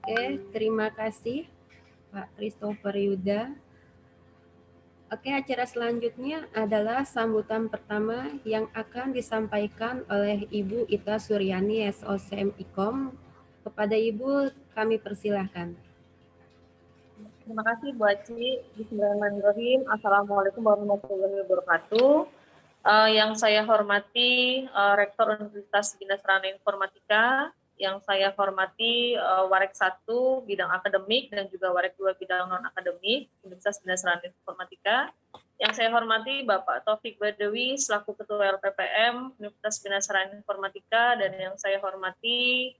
Oke, terima kasih Pak Christopher Yuda. Oke, acara selanjutnya adalah sambutan pertama yang akan disampaikan oleh Ibu Ita Suryani, SOCM IKOM. Kepada Ibu, kami persilahkan. Terima kasih Bu Aci. Bismillahirrahmanirrahim. Assalamualaikum warahmatullahi wabarakatuh. Yang saya hormati Rektor Universitas Bina Sarana Informatika, yang saya hormati Warek 1 bidang akademik dan juga Warek 2 bidang non-akademik Universitas Bina Sarana Informatika. Yang saya hormati Bapak Taufik Badawi selaku Ketua LPPM Universitas Bina Sarana Informatika, dan yang saya hormati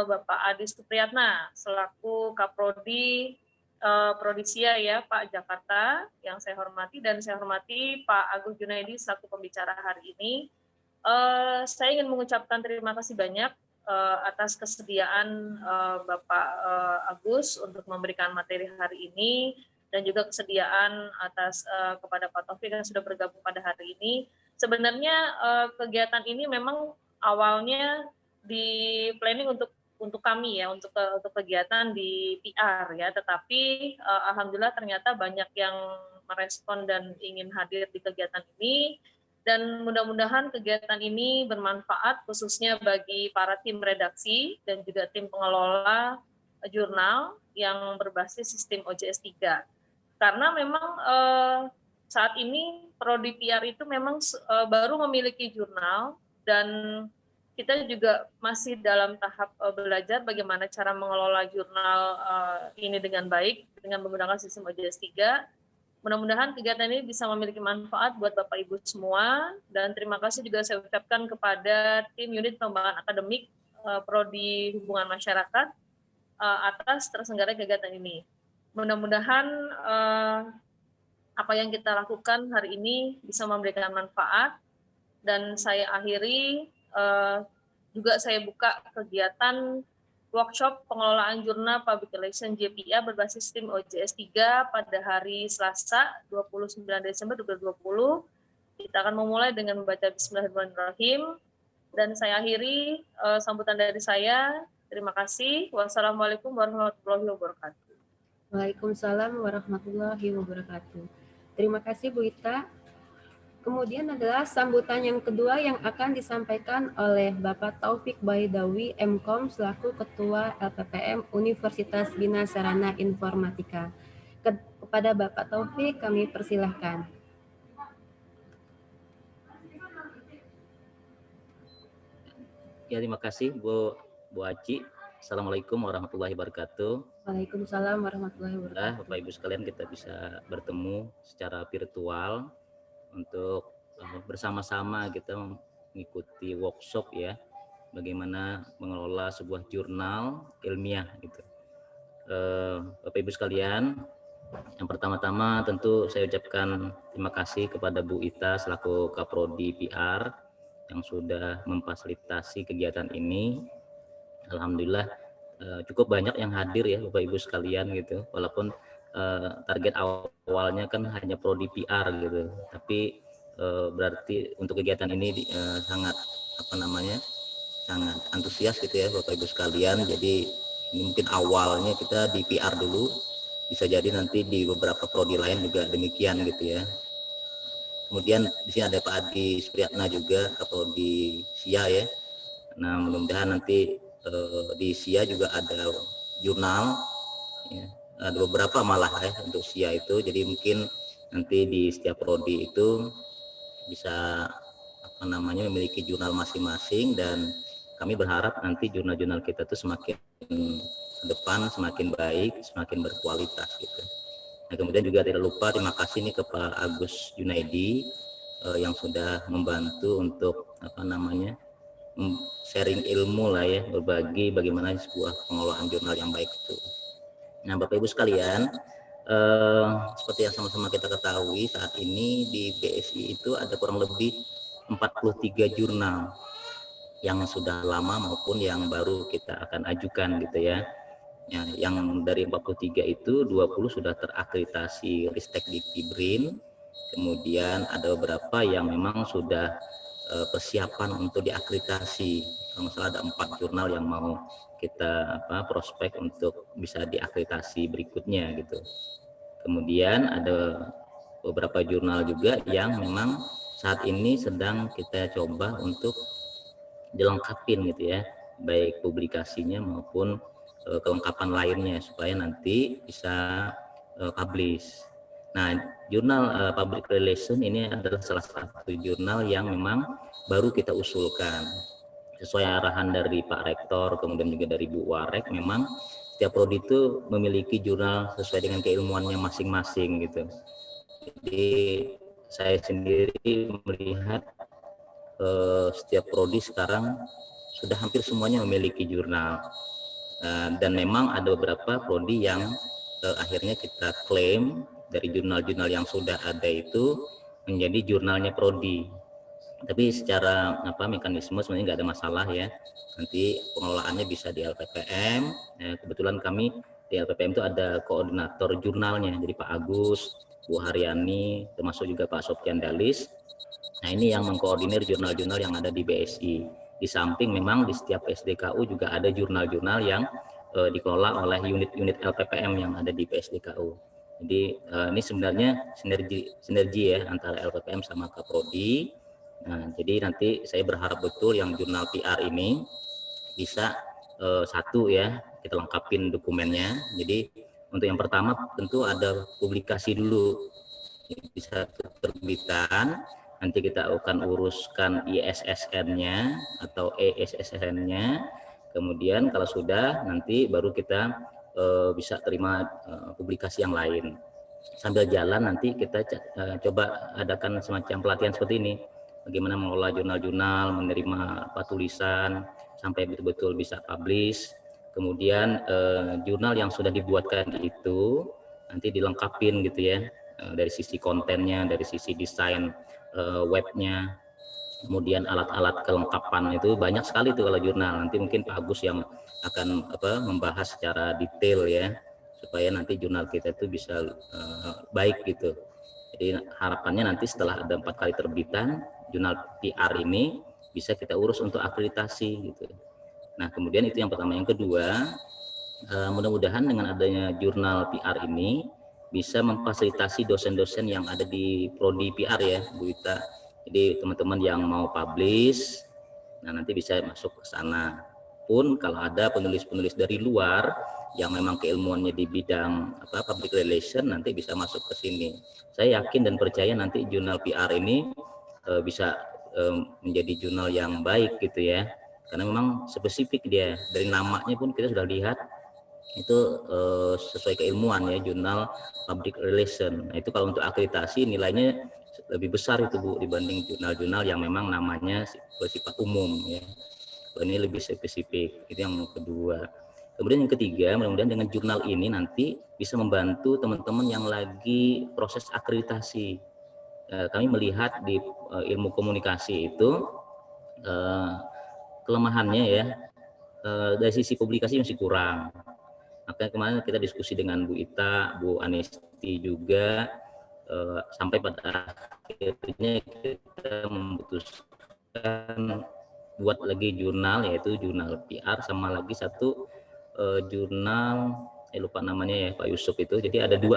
Bapak Adi Supriyatna selaku Kaprodi Prodisia ya Pak Jakarta, yang saya hormati, dan saya hormati Pak Agus Junaidi selaku pembicara hari ini. Saya ingin mengucapkan terima kasih banyak atas kesediaan Bapak Agus untuk memberikan materi hari ini, dan juga kesediaan atas kepada Pak Taufik yang sudah bergabung pada hari ini. Sebenarnya kegiatan ini memang awalnya di planning untuk kami ya, untuk kegiatan di PR ya, tetapi alhamdulillah ternyata banyak yang merespon dan ingin hadir di kegiatan ini, dan mudah-mudahan kegiatan ini bermanfaat khususnya bagi para tim redaksi dan juga tim pengelola jurnal yang berbasis sistem OJS 3. Karena memang saat ini Prodi PR itu memang baru memiliki jurnal, dan kita juga masih dalam tahap belajar bagaimana cara mengelola jurnal ini dengan baik dengan menggunakan sistem OJS 3. Mudah-mudahan kegiatan ini bisa memiliki manfaat buat Bapak Ibu semua, dan terima kasih juga saya ucapkan kepada tim unit pengembangan akademik Prodi Hubungan Masyarakat atas terselenggaranya kegiatan ini. Mudah-mudahan apa yang kita lakukan hari ini bisa memberikan manfaat, dan saya akhiri juga saya buka kegiatan workshop pengelolaan jurnal Public Relation JPA berbasis sistem OJS 3 pada hari Selasa 29 Desember 2020. Kita akan memulai dengan membaca Bismillahirrahmanirrahim, dan saya akhiri sambutan dari saya. Terima kasih. Wassalamualaikum warahmatullahi wabarakatuh. Waalaikumsalam warahmatullahi wabarakatuh. Terima kasih Bu Ita. Kemudian adalah sambutan yang kedua yang akan disampaikan oleh Bapak Taufik Baidawi, MKOM, selaku Ketua LPPM Universitas Bina Sarana Informatika. Kepada Bapak Taufik, kami persilahkan. Ya, terima kasih Bu Aci. Assalamualaikum warahmatullahi wabarakatuh. Waalaikumsalam warahmatullahi wabarakatuh. Bapak Ibu sekalian, kita bisa bertemu secara virtual untuk bersama-sama kita mengikuti workshop ya, bagaimana mengelola sebuah jurnal ilmiah gitu. Bapak Ibu sekalian, yang pertama-tama tentu saya ucapkan terima kasih kepada Bu Ita selaku Kaprodi PR yang sudah memfasilitasi kegiatan ini. Alhamdulillah cukup banyak yang hadir ya Bapak Ibu sekalian gitu, walaupun target awalnya kan hanya Prodi PR gitu, tapi berarti untuk kegiatan ini sangat sangat antusias gitu ya Bapak Ibu sekalian. Jadi ini mungkin awalnya kita di PR dulu, bisa jadi nanti di beberapa prodi lain juga demikian gitu ya. Kemudian di sini ada Pak Adi Supriyatna juga Kaprodi SIA ya. Nah, mudah-mudahan nanti di SIA juga ada jurnal ya. Ada beberapa malah ya untuk SIA itu. Jadi mungkin nanti di setiap prodi itu bisa memiliki jurnal masing-masing, dan kami berharap nanti jurnal-jurnal kita itu semakin ke depan semakin baik, semakin berkualitas gitu. Nah, kemudian juga tidak lupa terima kasih nih ke Pak Agus Junaidi yang sudah membantu untuk sharing ilmu lah ya, berbagi bagaimana sebuah pengelolaan jurnal yang baik itu. Nah, Bapak Ibu sekalian, seperti yang sama-sama kita ketahui, saat ini di BSI itu ada kurang lebih 43 jurnal yang sudah lama maupun yang baru kita akan ajukan gitu ya. Ya, yang dari 43 itu 20 sudah terakreditasi Ristek di BRIN, kemudian ada beberapa yang memang sudah persiapan untuk diakreditasi. Kalau nggak salah ada 4 jurnal yang mau kita prospek untuk bisa diakreditasi berikutnya gitu. Kemudian ada beberapa jurnal juga yang memang saat ini sedang kita coba untuk dilengkapin gitu ya, baik publikasinya maupun kelengkapan lainnya supaya nanti bisa publish. Nah, jurnal Public Relation ini adalah salah satu jurnal yang memang baru kita usulkan. Sesuai arahan dari Pak Rektor, kemudian juga dari Bu Warek, memang setiap prodi itu memiliki jurnal sesuai dengan keilmuannya masing-masing gitu. Jadi saya sendiri melihat setiap prodi sekarang sudah hampir semuanya memiliki jurnal. Dan memang ada beberapa prodi yang akhirnya kita klaim dari jurnal-jurnal yang sudah ada itu menjadi jurnalnya prodi. Tapi secara mekanisme sebenarnya nggak ada masalah ya. Nanti pengelolaannya bisa di LPPM. Kebetulan kami di LPPM itu ada koordinator jurnalnya, jadi Pak Agus, Bu Haryani, termasuk juga Pak Sofyan Dalis. Nah, ini yang mengkoordinir jurnal-jurnal yang ada di BSI. Di samping memang di setiap SDKU juga ada jurnal-jurnal yang dikelola oleh unit-unit LPPM yang ada di PSDKU. Jadi ini sebenarnya sinergi ya antara LPPM sama Kaprodi. Nah, jadi nanti saya berharap betul yang jurnal PR ini bisa satu ya, kita lengkapin dokumennya. Jadi untuk yang pertama tentu ada publikasi dulu, bisa terbitan. Nanti kita akan uruskan ISSN-nya atau ESSN-nya. Kemudian kalau sudah, nanti baru kita bisa terima publikasi yang lain. Sambil jalan nanti kita coba adakan semacam pelatihan seperti ini. Bagaimana mengelola jurnal-jurnal, menerima tulisan, sampai betul-betul bisa publish. Kemudian jurnal yang sudah dibuatkan itu nanti dilengkapin gitu ya, dari sisi kontennya, dari sisi desain webnya, kemudian alat-alat kelengkapan itu banyak sekali tuh kalau jurnal. Nanti mungkin Pak Agus yang akan membahas secara detail ya, supaya nanti jurnal kita itu bisa baik gitu. Jadi harapannya nanti setelah ada 4 kali terbitan, jurnal PR ini bisa kita urus untuk akreditasi gitu. Nah, kemudian itu yang pertama. Yang kedua, mudah-mudahan dengan adanya jurnal PR ini bisa memfasilitasi dosen-dosen yang ada di prodi PR ya, Bu Wita. Jadi teman-teman yang mau publish, nah nanti bisa masuk ke sana. Pun kalau ada penulis-penulis dari luar yang memang keilmuannya di bidang public relation, nanti bisa masuk ke sini. Saya yakin dan percaya nanti jurnal PR ini bisa menjadi jurnal yang baik gitu ya. Karena memang spesifik dia, dari namanya pun kita sudah lihat itu sesuai keilmuan ya, jurnal public relation. Nah, itu kalau untuk akreditasi nilainya lebih besar itu Bu dibanding jurnal-jurnal yang memang namanya bersifat umum ya. Ini lebih spesifik. Itu yang kedua. Kemudian yang ketiga, mudah-mudahan dengan jurnal ini nanti bisa membantu teman-teman yang lagi proses akreditasi. Kami melihat di ilmu komunikasi itu kelemahannya ya, dari sisi publikasi masih kurang. Makanya kemarin kita diskusi dengan Bu Ita, Bu Anisti juga, sampai pada akhirnya kita memutuskan buat lagi jurnal, yaitu jurnal PR, sama lagi satu jurnal, saya lupa namanya ya Pak Yusuf itu. Jadi ada 2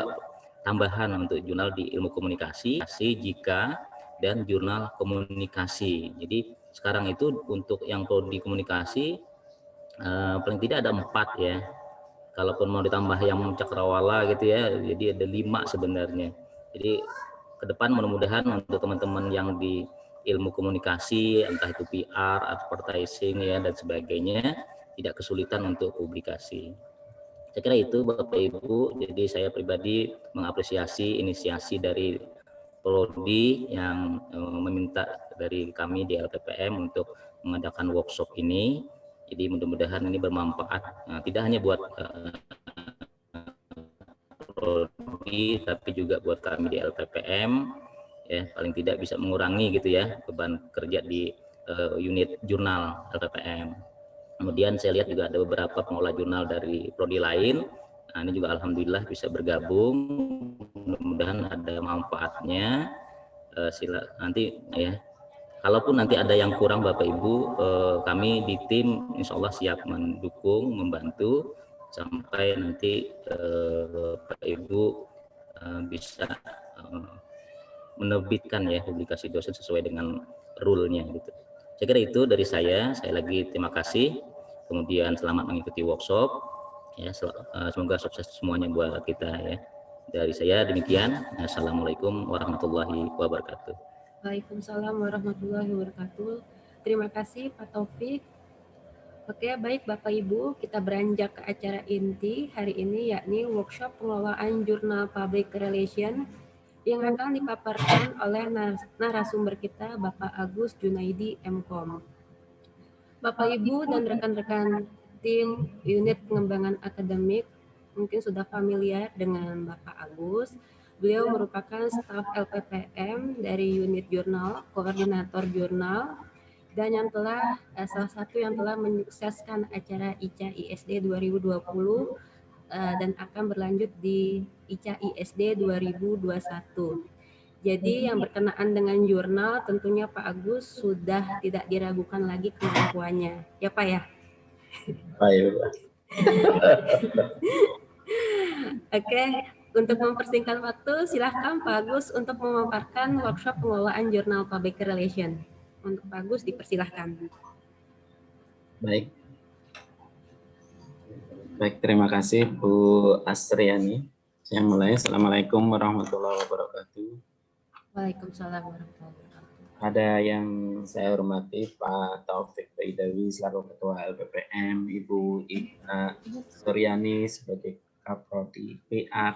tambahan untuk jurnal di ilmu komunikasi, jika dan jurnal komunikasi. Jadi sekarang itu untuk yang prodi komunikasi paling tidak ada 4 ya. Kalaupun mau ditambah yang cakrawala gitu ya, jadi ada 5 sebenarnya. Jadi ke depan mudah-mudahan untuk teman-teman yang di ilmu komunikasi, entah itu PR, advertising ya dan sebagainya, tidak kesulitan untuk publikasi. Saya kira itu Bapak Ibu. Jadi saya pribadi mengapresiasi inisiasi dari prodi yang meminta dari kami di LPPM untuk mengadakan workshop ini. Jadi mudah-mudahan ini bermanfaat, tidak hanya buat prodi, tapi juga buat kami di LPPM, ya paling tidak bisa mengurangi gitu ya beban kerja di unit jurnal LPPM. Kemudian saya lihat juga ada beberapa pengelola jurnal dari prodi lain. Nah, ini juga alhamdulillah bisa bergabung. Mudah-mudahan ada manfaatnya. Nanti ya kalaupun nanti ada yang kurang Bapak Ibu, kami di tim insya Allah siap mendukung, membantu sampai nanti Bapak Ibu bisa menerbitkan ya publikasi dosen sesuai dengan rule-nya gitu. Saya kira itu dari saya lagi terima kasih, kemudian selamat mengikuti workshop, ya semoga sukses semuanya buat kita ya. Dari saya demikian, assalamualaikum warahmatullahi wabarakatuh. Waalaikumsalam warahmatullahi wabarakatuh. Terima kasih Pak Taufik. Oke, baik Bapak Ibu, kita beranjak ke acara inti hari ini, yakni workshop pengelolaan jurnal public relation yang akan dipaparkan oleh narasumber kita, Bapak Agus Junaidi, MKOM. Bapak Ibu dan rekan-rekan tim unit pengembangan akademik mungkin sudah familiar dengan Bapak Agus. Beliau merupakan staf LPPM dari unit jurnal, koordinator jurnal, dan yang telah salah satu yang telah menyukseskan acara ICA ISD 2020 dan akan berlanjut di ICA ISD 2021. Jadi yang berkenaan dengan jurnal tentunya Pak Agus sudah tidak diragukan lagi kemampuannya. Ya Pak ya? Baik. Oke, untuk mempersingkat waktu silahkan Pak Agus untuk memaparkan workshop pengelolaan jurnal public relation. Untuk Pak Agus dipersilahkan. Baik. Baik, terima kasih Bu Astriani. Saya mulai. Assalamualaikum warahmatullahi wabarakatuh. Waalaikumsalam warahmatullahi wabarakatuh. Ada yang saya hormati Pak Taufik Baidawi selaku Ketua LPPM, Ibu Ika Suryani sebagai Kaprodi PR.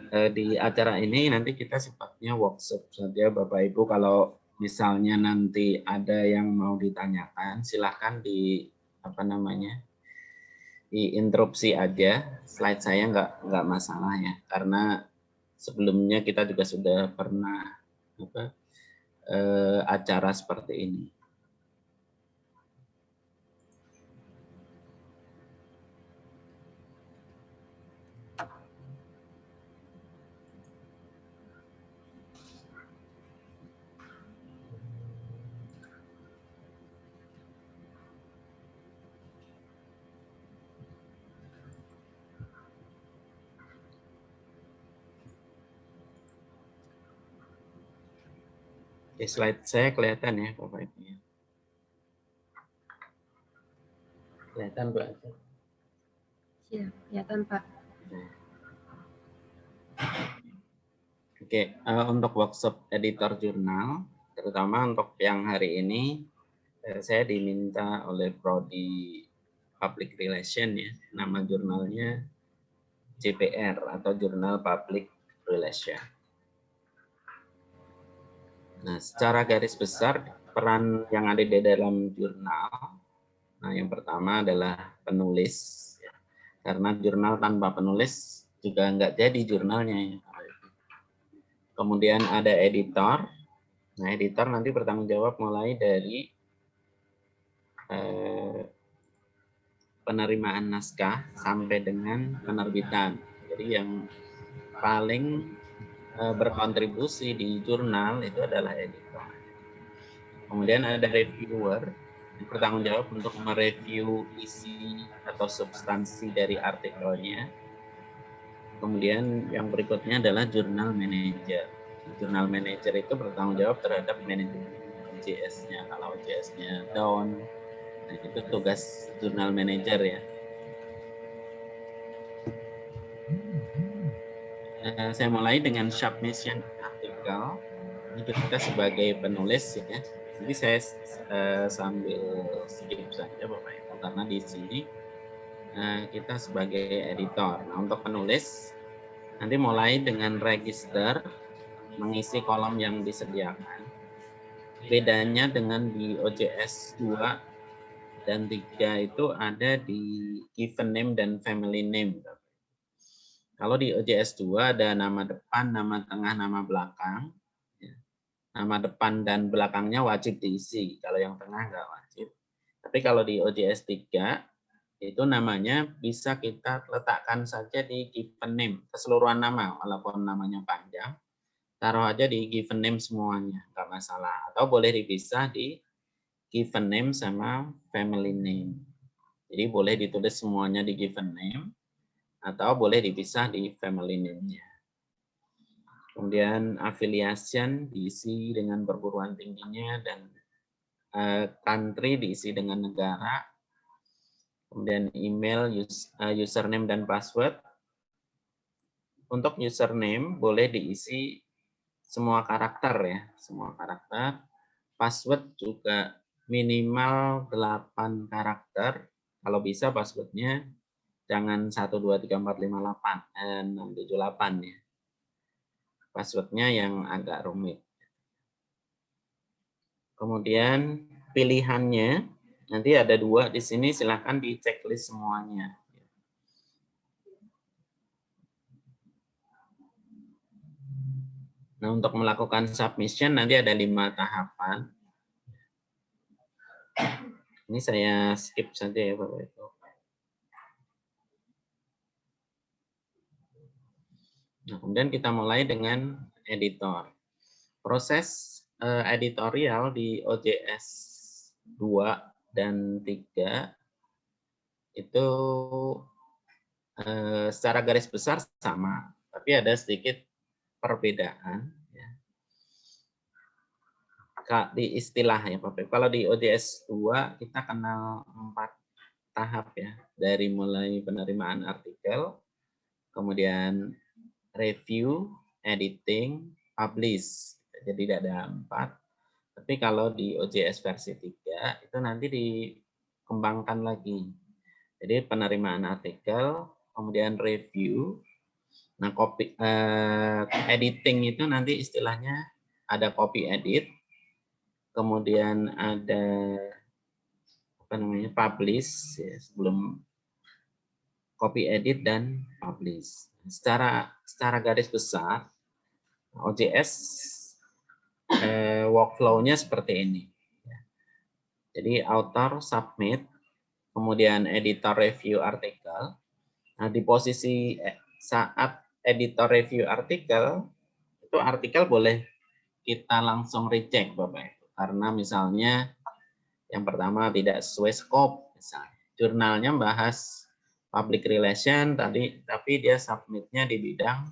Di acara ini nanti kita sifatnya workshop saja Bapak Ibu. Kalau misalnya nanti ada yang mau ditanyakan, silahkan diinterupsi aja. Slide saya nggak masalah ya, karena sebelumnya kita juga sudah pernah acara seperti ini. Oke, slide saya kelihatan ya Bapak Ibu. Kelihatan Bu? Siap, kelihatan Pak. Oke, untuk workshop editor jurnal, terutama untuk yang hari ini, saya diminta oleh Prodi Public Relation ya, nama jurnalnya JPR atau Jurnal Public Relation. Nah, secara garis besar peran yang ada di dalam jurnal, nah yang pertama adalah penulis, ya. Karena jurnal tanpa penulis juga nggak jadi jurnalnya. Ya. Kemudian ada editor, nah editor nanti bertanggung jawab mulai dari penerimaan naskah sampai dengan penerbitan. Jadi yang paling berkontribusi di jurnal itu adalah editor. Kemudian ada reviewer yang bertanggung jawab untuk mereview isi atau substansi dari artikelnya. Kemudian yang berikutnya adalah jurnal manager. Jurnal manager itu bertanggung jawab terhadap manajemen OJS-nya. Kalau OJS-nya down, nah itu tugas jurnal manager ya. Saya mulai dengan submission artikel. Ini kita sebagai penulis ya. Jadi saya sambil skip saja Bapak Ibu karena di sini kita sebagai editor. Nah, untuk penulis nanti mulai dengan register, mengisi kolom yang disediakan. Bedanya dengan di OJS 2 dan 3 itu ada di given name dan family name. Kalau di OJS 2 ada nama depan, nama tengah, nama belakang. Nama depan dan belakangnya wajib diisi, kalau yang tengah nggak wajib. Tapi kalau di OJS 3, itu namanya bisa kita letakkan saja di given name, keseluruhan nama, walaupun namanya panjang. taruh aja di given name semuanya, nggak masalah. Atau boleh dipisah di given name sama family name. Jadi boleh ditulis semuanya di given name, atau boleh dipisah di family name-nya. Kemudian affiliation diisi dengan perguruan tingginya, dan country diisi dengan negara. Kemudian email, username, dan password. Untuk username boleh diisi semua karakter ya, semua karakter. Password juga minimal 8 karakter. Kalau bisa passwordnya jangan 1, 2, 3, 4, 5, 8, 6, 7, 8 ya. Passwordnya yang agak rumit. Kemudian pilihannya nanti ada 2 di sini, silahkan di checklist semuanya. Nah, untuk melakukan submission nanti ada 5 tahapan. Ini saya skip saja ya Bapak Ibu. Nah, kemudian kita mulai dengan editor. Proses editorial di OJS 2 dan 3 itu secara garis besar sama, tapi ada sedikit perbedaan ya. Di istilah ya Bapak. Kalau di OJS 2 kita kenal 4 tahap ya, dari mulai penerimaan artikel, kemudian review, editing, publish. Jadi ada 4. Tapi kalau di OJS versi 3 itu nanti dikembangkan lagi. Jadi penerimaan artikel, kemudian review. Nah, editing itu nanti istilahnya ada copy edit, kemudian ada publish ya, sebelum copy edit dan publish. Secara garis besar OJS workflow-nya seperti ini. Jadi author submit, kemudian editor review artikel. Nah, di posisi saat editor review artikel, itu artikel boleh kita langsung reject Bapak Ibu. Karena misalnya yang pertama tidak sesuai scope, misalnya jurnalnya bahas public relation tadi, tapi dia submitnya di bidang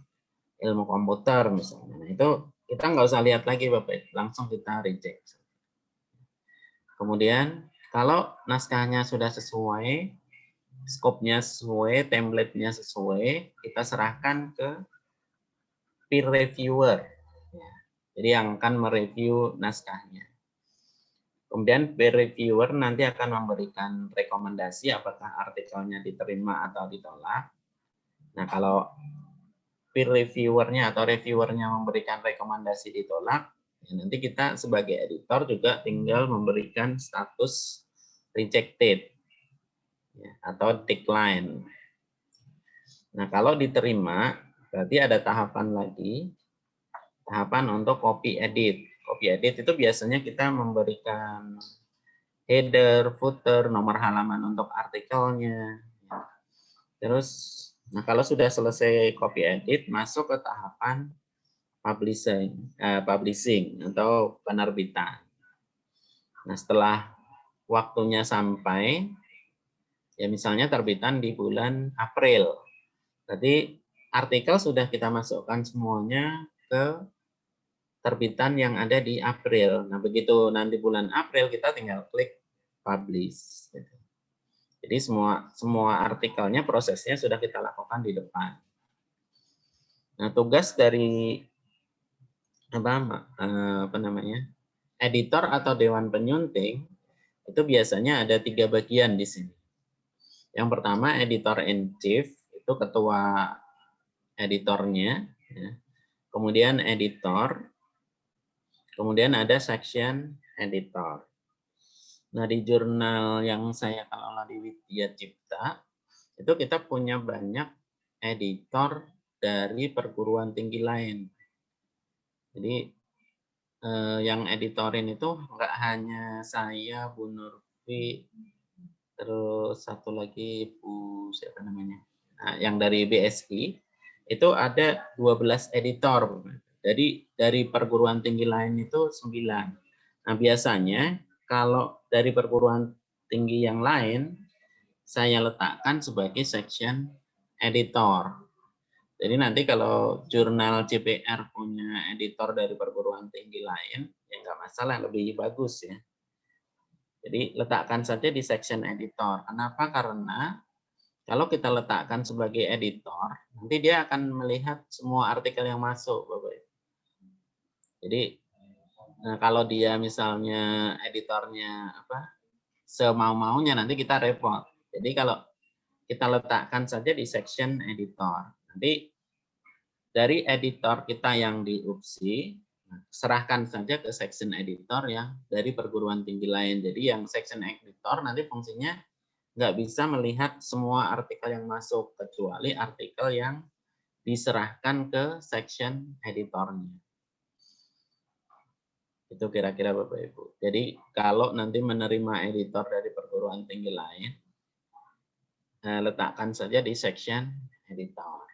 ilmu komputer misalnya. Nah, itu kita nggak usah lihat lagi Bapak, langsung kita reject. Kemudian kalau naskahnya sudah sesuai, scope-nya sesuai, template-nya sesuai, kita serahkan ke peer reviewer. Jadi yang akan mereview naskahnya. Kemudian peer reviewer nanti akan memberikan rekomendasi apakah artikelnya diterima atau ditolak. Nah, kalau peer reviewernya atau reviewernya memberikan rekomendasi ditolak, ya nanti kita sebagai editor juga tinggal memberikan status rejected ya, atau decline. Nah, kalau diterima, berarti ada tahapan lagi, tahapan untuk copy edit. Copy edit itu biasanya kita memberikan header, footer, nomor halaman untuk artikelnya. Terus, nah kalau sudah selesai copy edit, masuk ke tahapan publishing atau penerbitan. Nah, setelah waktunya sampai, ya misalnya terbitan di bulan April. Jadi artikel sudah kita masukkan semuanya ke terbitan yang ada di April. Nah, begitu nanti bulan April kita tinggal klik publish. Jadi semua artikelnya prosesnya sudah kita lakukan di depan. Nah, tugas dari editor atau dewan penyunting itu biasanya ada 3 bagian di sini. Yang pertama editor in chief, itu ketua editornya, ya. Kemudian editor, kemudian ada section editor. Nah, di jurnal yang saya kelola di Widya Cipta, itu kita punya banyak editor dari perguruan tinggi lain. Jadi yang editorin itu enggak hanya saya, Bu Nurfi, terus satu lagi Bu siapa namanya? Nah, yang dari BSI itu ada 12 editor Jadi dari perguruan tinggi lain itu 9. Nah, biasanya kalau dari perguruan tinggi yang lain, saya letakkan sebagai section editor. Jadi nanti kalau jurnal CPR punya editor dari perguruan tinggi lain, ya nggak masalah, lebih bagus ya. Jadi letakkan saja di section editor. Kenapa? Karena kalau kita letakkan sebagai editor, nanti dia akan melihat semua artikel yang masuk, Bapak Ibu. Jadi kalau dia misalnya editornya semau-maunya, nanti kita repot. Jadi kalau kita letakkan saja di section editor, nanti dari editor kita yang di UPSI, serahkan saja ke section editor yang dari perguruan tinggi lain. Jadi yang section editor nanti fungsinya nggak bisa melihat semua artikel yang masuk, kecuali artikel yang diserahkan ke section editornya. Itu kira-kira Bapak Ibu. Jadi kalau nanti menerima editor dari perguruan tinggi lain, letakkan saja di section editor.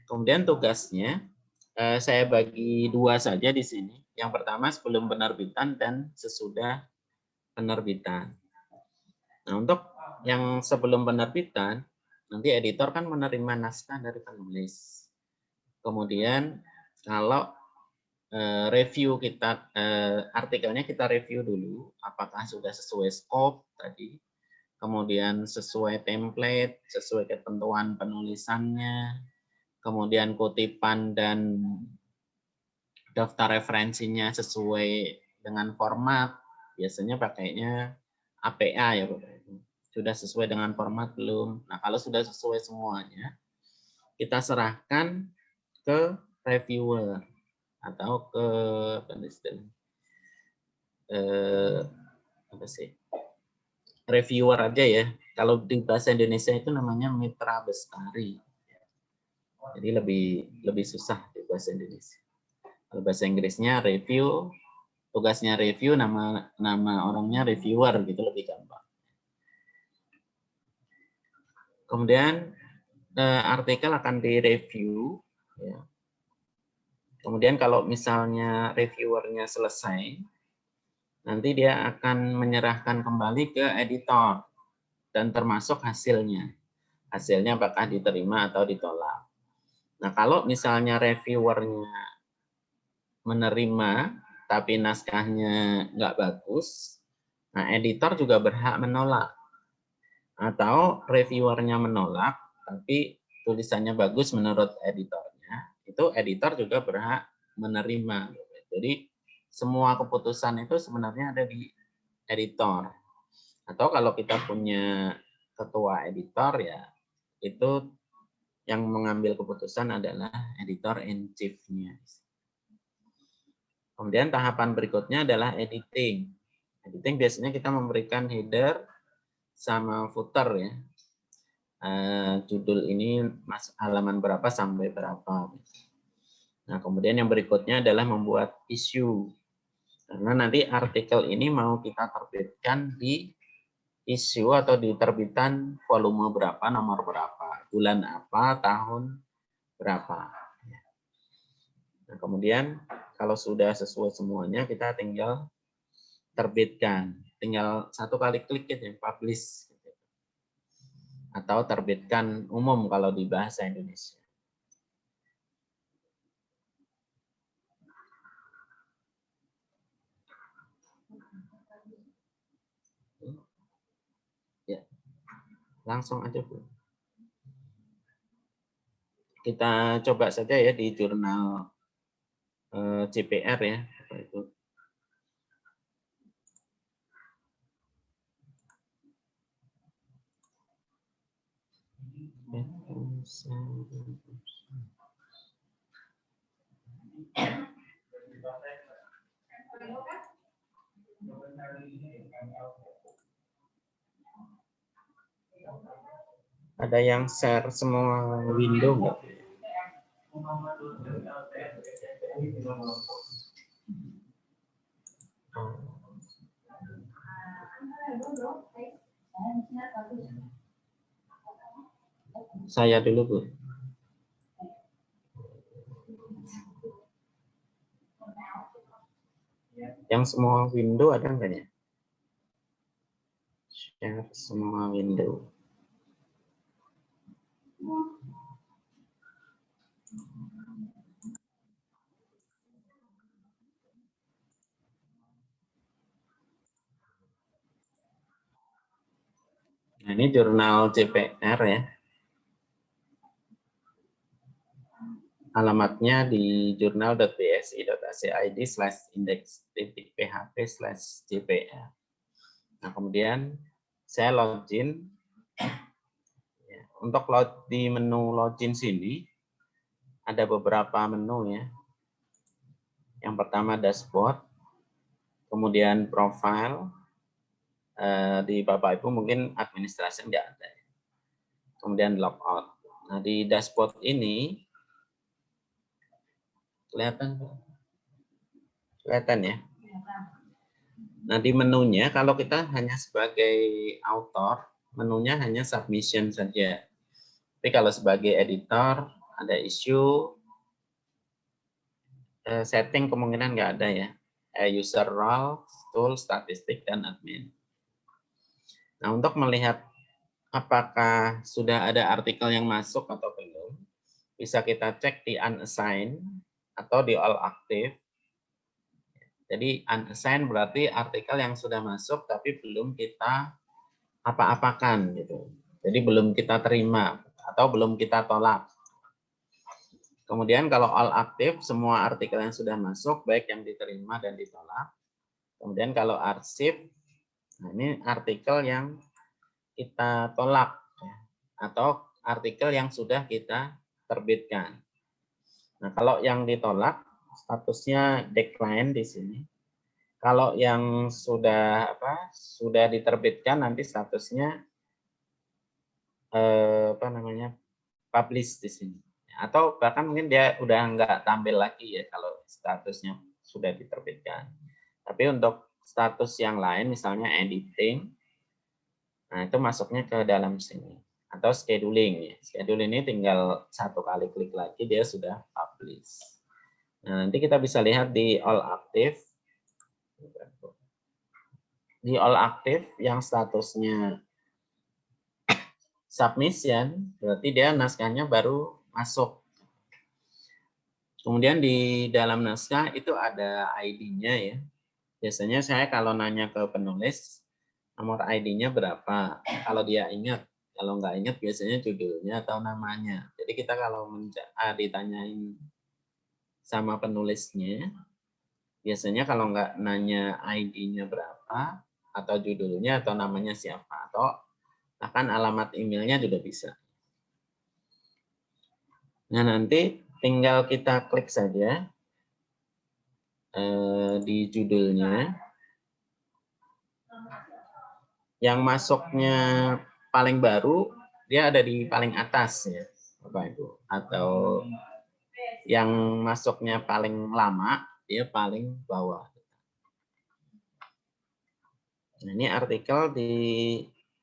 Kemudian tugasnya, saya bagi 2 saja di sini. Yang pertama sebelum penerbitan dan sesudah penerbitan. Nah, untuk yang sebelum penerbitan, nanti editor kan menerima naskah dari penulis. Kemudian kalau review kita, artikelnya kita review dulu, apakah sudah sesuai scope tadi, kemudian sesuai template, sesuai ketentuan penulisannya, kemudian kutipan dan daftar referensinya sesuai dengan format, biasanya pakainya APA ya Bapak Ibu. Sudah sesuai dengan format belum? Nah, kalau sudah sesuai semuanya, kita serahkan ke reviewer atau ke reviewer aja ya. Kalau di bahasa Indonesia itu namanya mitra bestari. Jadi lebih susah di bahasa Indonesia. Kalau bahasa Inggrisnya review, tugasnya review, nama orangnya reviewer gitu, lebih gampang. Kemudian artikel akan direview ya. Kemudian kalau misalnya reviewernya selesai, nanti dia akan menyerahkan kembali ke editor dan termasuk hasilnya. Hasilnya apakah diterima atau ditolak. Nah, kalau misalnya reviewernya menerima tapi naskahnya nggak bagus, nah editor juga berhak menolak. Atau reviewernya menolak tapi tulisannya bagus menurut editornya, itu editor juga berhak menerima. Jadi semua keputusan itu sebenarnya ada di editor. Atau kalau kita punya ketua editor ya, itu yang mengambil keputusan adalah editor in chief-nya. Kemudian tahapan berikutnya adalah editing. Editing biasanya kita memberikan header sama footer ya. Judul ini halaman berapa sampai berapa. Nah, kemudian yang berikutnya adalah membuat isu. Karena nanti artikel ini mau kita terbitkan di isu atau di terbitan volume berapa, nomor berapa, bulan apa, tahun berapa. Nah, kemudian kalau sudah sesuai semuanya, kita tinggal terbitkan. Tinggal satu kali klik aja, publish. Atau terbitkan umum kalau di bahasa Indonesia. Ya, langsung aja Bu. Kita coba saja ya di jurnal CPR ya. Itu. Ada yang share semua window nggak? Saya dulu Bu. Yang semua window ada nggak ya? Share semua window. Nah, ini jurnal CPR ya. Alamatnya di jurnal.bsi.ac.id/index.php/jpr. Nah, kemudian saya login. Untuk di menu login sini ada beberapa menu ya. Yang pertama dashboard, kemudian profile. Di Bapak Ibu mungkin administrasi nggak ada. Kemudian logout. Nah, di dashboard ini kelihatan ya. Nah, di menunya kalau kita hanya sebagai author, menunya hanya submission saja. Tapi kalau sebagai editor ada issue, setting kemungkinan nggak ada ya. User role, tool, statistik, dan admin. Nah, untuk melihat apakah sudah ada artikel yang masuk atau belum, bisa kita cek di unassigned atau di all active. Jadi unassigned berarti artikel yang sudah masuk tapi belum kita apa-apakan gitu. Jadi belum kita terima atau belum kita tolak. Kemudian kalau all active, semua artikel yang sudah masuk baik yang diterima dan ditolak. Kemudian kalau arsip, nah ini artikel yang kita tolak atau artikel yang sudah kita terbitkan. Nah, kalau yang ditolak statusnya decline di sini. Kalau yang sudah diterbitkan nanti statusnya publish di sini. Atau bahkan mungkin dia udah nggak tampil lagi ya kalau statusnya sudah diterbitkan. Tapi untuk status yang lain misalnya editing, nah itu masuknya ke dalam sini. Atau scheduling ya. Scheduling ini tinggal satu kali klik lagi dia sudah publish. Nah, nanti kita bisa lihat di all active. Di all active yang statusnya submission, berarti dia naskahnya baru masuk. Kemudian di dalam naskah itu ada ID-nya ya. Biasanya saya kalau nanya ke penulis, nomor ID-nya berapa? Kalau dia ingat. Kalau nggak ingat biasanya judulnya atau namanya. Jadi kita kalau ditanyain sama penulisnya, biasanya kalau nggak nanya ID-nya berapa, atau judulnya atau namanya siapa, atau bahkan alamat emailnya juga bisa. Nah, nanti tinggal kita klik saja di judulnya. Yang masuknya paling baru, dia ada di paling atas ya, Bapak Ibu. Atau yang masuknya paling lama, dia paling bawah. Nah, ini artikel di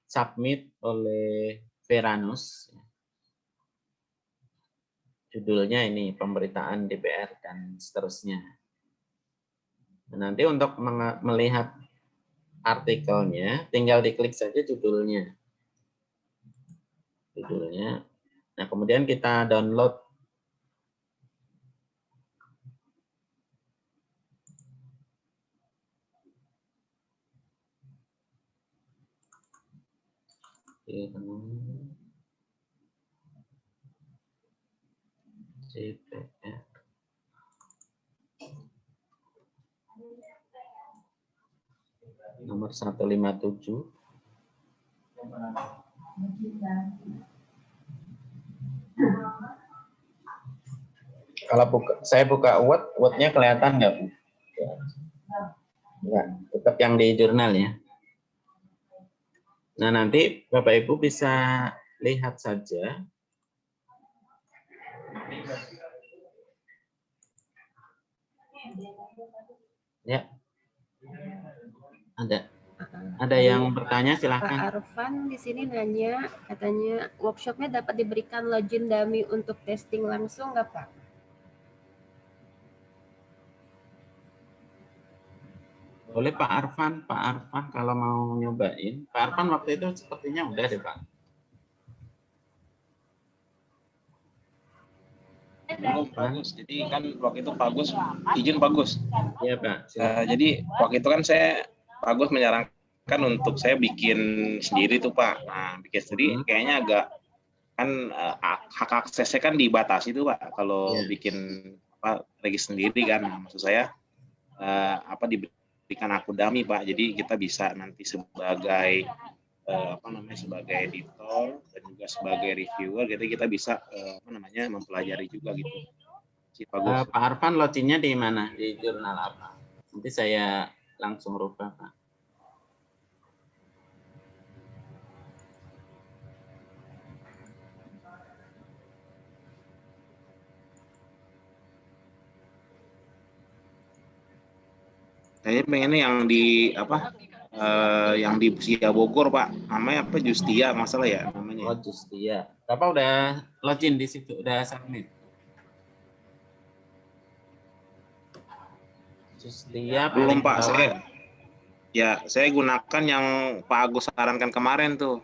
submit oleh Veranus. Judulnya ini pemberitaan DPR dan seterusnya. Nah, nanti untuk melihat artikelnya, tinggal diklik saja judulnya. Nah, kemudian kita download. CPR. Nomor 157. Kalau saya buka Word-nya kelihatan nggak, Bu? Ya, tetap yang di jurnal ya. Nah, nanti Bapak Ibu bisa lihat saja. Ya. Ada yang bertanya, silahkan. Pak Arfan di sini nanya, katanya workshopnya dapat diberikan login dummy untuk testing langsung nggak Pak? Boleh Pak Arfan kalau mau nyobain. Pak Arfan waktu itu sepertinya udah deh Pak. Belum bagus. Jadi kan waktu itu bagus, izin bagus. Iya Pak. Silakan. Jadi waktu itu kan Pak Agus menyarankan untuk saya bikin sendiri tuh Pak. Nah, bikin sendiri kayaknya agak kan hak aksesnya kan dibatasi tuh Pak kalau bikin regis sendiri kan. Nah, maksud saya diberikan akun dummy Pak. Jadi kita bisa nanti sebagai sebagai editor dan juga sebagai reviewer, gitu kita bisa mempelajari juga gitu. Pak Arfan login-nya di mana? Di jurnal apa? Nanti saya langsung rubah Pak. Saya pengennya yang di yang di Sia Bogor Pak, namanya apa, Justia masalah ya namanya. Oh Justia. Bapak udah login di situ, udah submit. Justia belum Pak, saya gunakan yang Pak Agus sarankan kemarin tuh.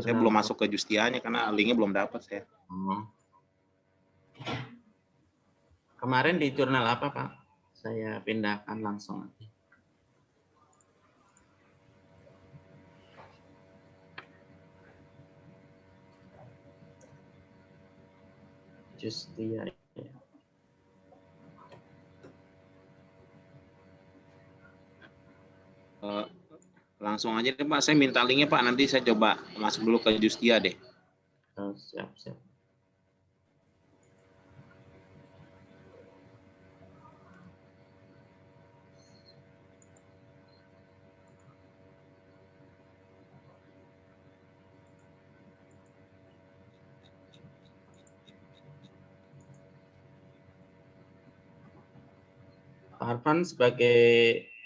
Saya belum masuk ke Justianya karena linknya belum dapat saya. Kemarin di jurnal apa Pak? Saya pindahkan langsung. Justia. Langsung aja deh Pak, saya minta linknya Pak, nanti saya coba masuk dulu ke Justia deh. Siap. Pak Arfan sebagai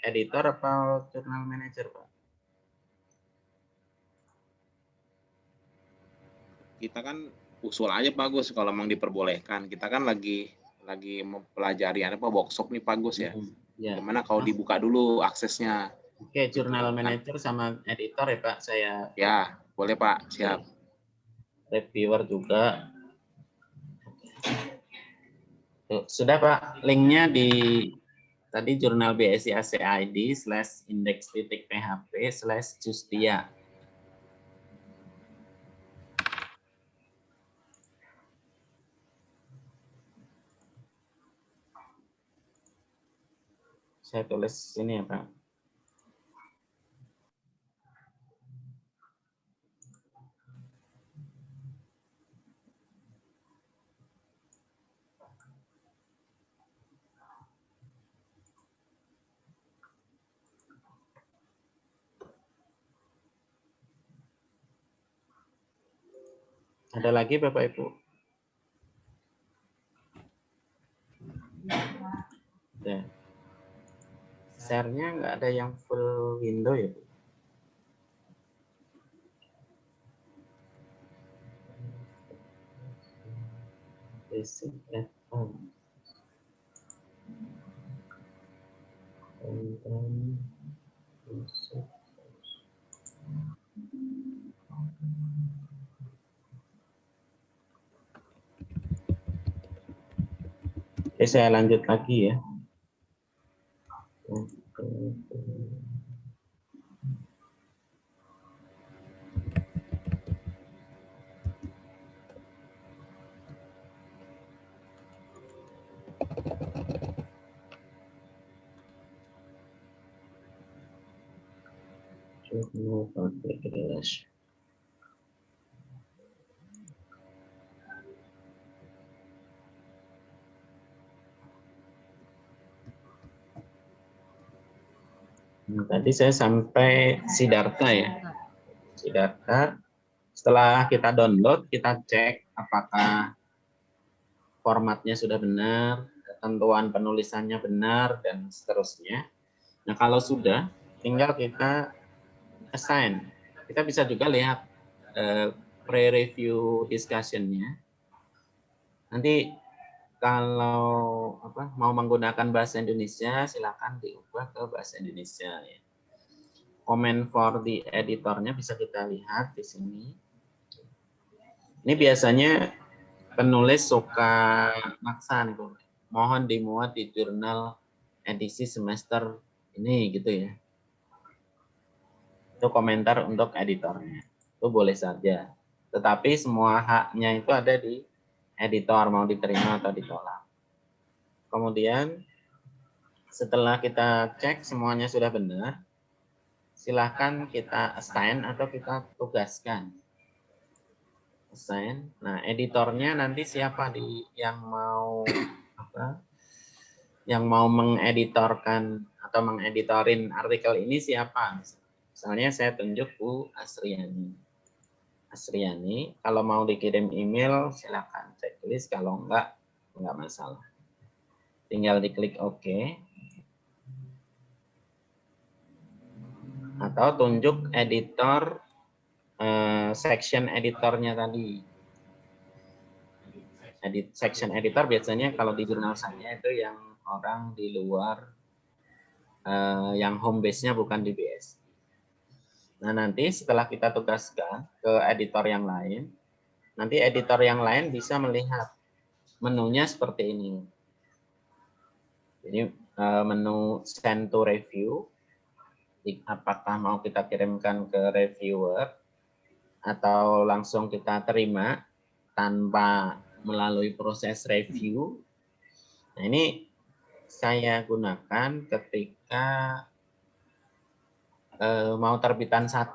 editor apa jurnal manager Pak? Kita kan usul aja Pak Gus kalau memang diperbolehkan. Kita kan lagi mempelajari workshop nih Pak Gus ya. Gimana kalau dibuka dulu aksesnya? Oke, jurnal manager sama editor ya Pak, saya. Ya, boleh Pak, siap. Reviewer juga. Sudah Pak, linknya di tadi jurnal BSI ACID/index.php/justia. Saya tulis sini ya Pak. Ada lagi Bapak Ibu? Ya. Share-nya nggak ada yang full window ya Bu? Basic at home. Oke, saya lanjut lagi ya. Tadi saya sampai Siddhartha ya. Siddhartha. Setelah kita download, kita cek apakah formatnya sudah benar, ketentuan penulisannya benar, dan seterusnya. Nah, kalau sudah, tinggal kita assign. Kita bisa juga lihat pre-review discussion-nya. Nanti kalau mau menggunakan bahasa Indonesia, silakan diubah ke bahasa Indonesia. Ya. Comment for the editornya bisa kita lihat di sini. Ini biasanya penulis suka maksa nih, mohon dimuat di jurnal edisi semester ini gitu ya. Itu komentar untuk editornya. Itu boleh saja. Tetapi semua haknya itu ada di editor, mau diterima atau ditolak. Kemudian setelah kita cek semuanya sudah benar, silahkan kita assign atau kita tugaskan. Assign. Nah, editornya nanti siapa yang mau yang mau mengeditorkan atau mengeditorin artikel ini siapa? Misalnya saya tunjuk Bu Asriani. Asriani, kalau mau dikirim email silakan checklist, kalau enggak masalah. Tinggal diklik OK. Atau tunjuk editor, section editornya tadi. Section editor biasanya kalau di jurnal saya itu yang orang di luar, yang home base-nya bukan di BS. Nah, nanti setelah kita tugaskan ke editor yang lain, nanti editor yang lain bisa melihat menunya seperti ini. Jadi menu send to review, apakah mau kita kirimkan ke reviewer atau langsung kita terima tanpa melalui proses review. Nah, ini saya gunakan ketika mau terbitan 1,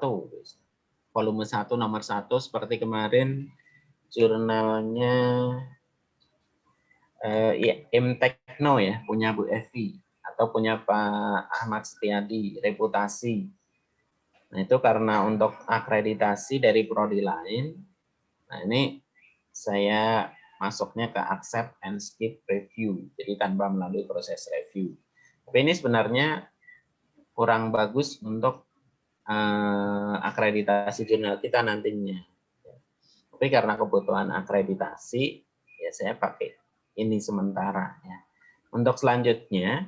volume 1 nomor 1 seperti kemarin jurnalnya Imtekno ya, punya Bu Evi atau punya Pak Ahmad Setiadi, reputasi. Nah, itu karena untuk akreditasi dari prodi lain. Nah, ini saya masuknya ke accept and skip review, jadi tanpa melalui proses review. Tapi ini sebenarnya kurang bagus untuk akreditasi jurnal kita nantinya. Tapi karena kebutuhan akreditasi, ya saya pakai ini sementara. Ya. Untuk selanjutnya,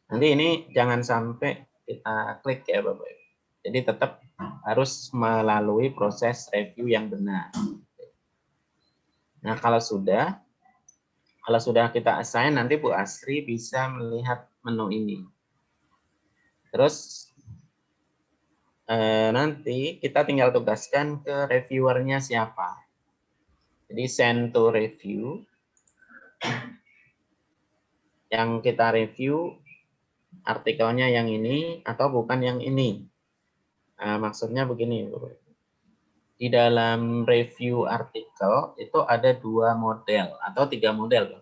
nanti ini jangan sampai kita klik ya Bapak Ibu. Jadi tetap harus melalui proses review yang benar. Nah, kalau sudah kita assign, nanti Bu Asri bisa melihat menu ini. Terus nanti kita tinggal tugaskan ke reviewernya siapa. Jadi send to review. Yang kita review artikelnya yang ini atau bukan yang ini. Maksudnya begini, di dalam review artikel itu ada 2 model atau 3 model.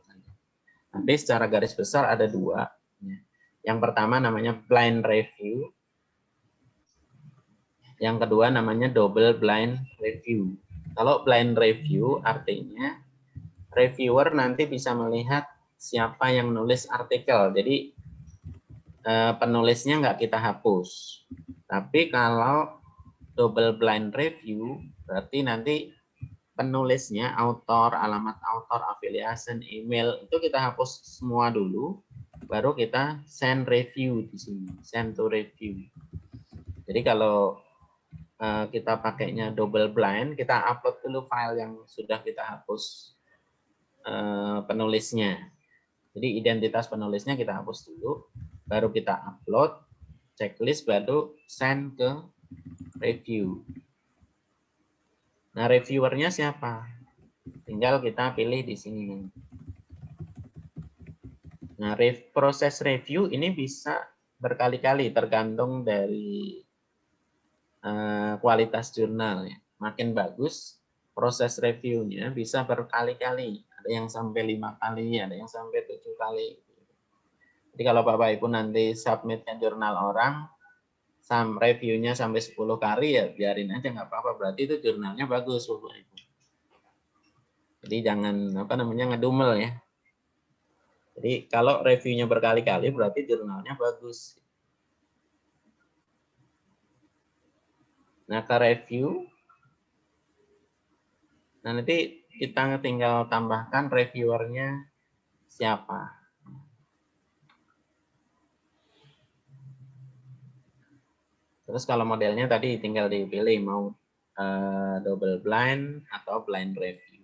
Nanti secara garis besar ada 2. Yang pertama namanya blind review. Yang kedua namanya double blind review. Kalau blind review artinya reviewer nanti bisa melihat siapa yang nulis artikel. Jadi penulisnya nggak kita hapus. Tapi kalau double blind review berarti nanti penulisnya, author, alamat author, affiliation, email itu kita hapus semua dulu, baru kita send review di sini, send to review. Jadi kalau kita pakainya double blind, kita upload dulu file yang sudah kita hapus penulisnya. Jadi identitas penulisnya kita hapus dulu, baru kita upload, checklist, baru send ke review. Nah, reviewernya siapa? Tinggal kita pilih di sini. Nah, proses review ini bisa berkali-kali tergantung dari kualitas jurnal. Ya. Makin bagus, proses reviewnya bisa berkali-kali. Ada yang sampai 5 kali, ada yang sampai 7 kali. Jadi kalau Bapak Ibu nanti submitnya jurnal orang, reviewnya sampai 10 kali ya biarin aja, nggak apa-apa. Berarti itu jurnalnya bagus Bapak Ibu. Jadi jangan ngedumel ya. Jadi kalau reviewnya berkali-kali berarti jurnalnya bagus. Nah, ke review. Nah, nanti kita tinggal tambahkan reviewernya siapa. Terus kalau modelnya tadi tinggal dipilih mau double blind atau blind review.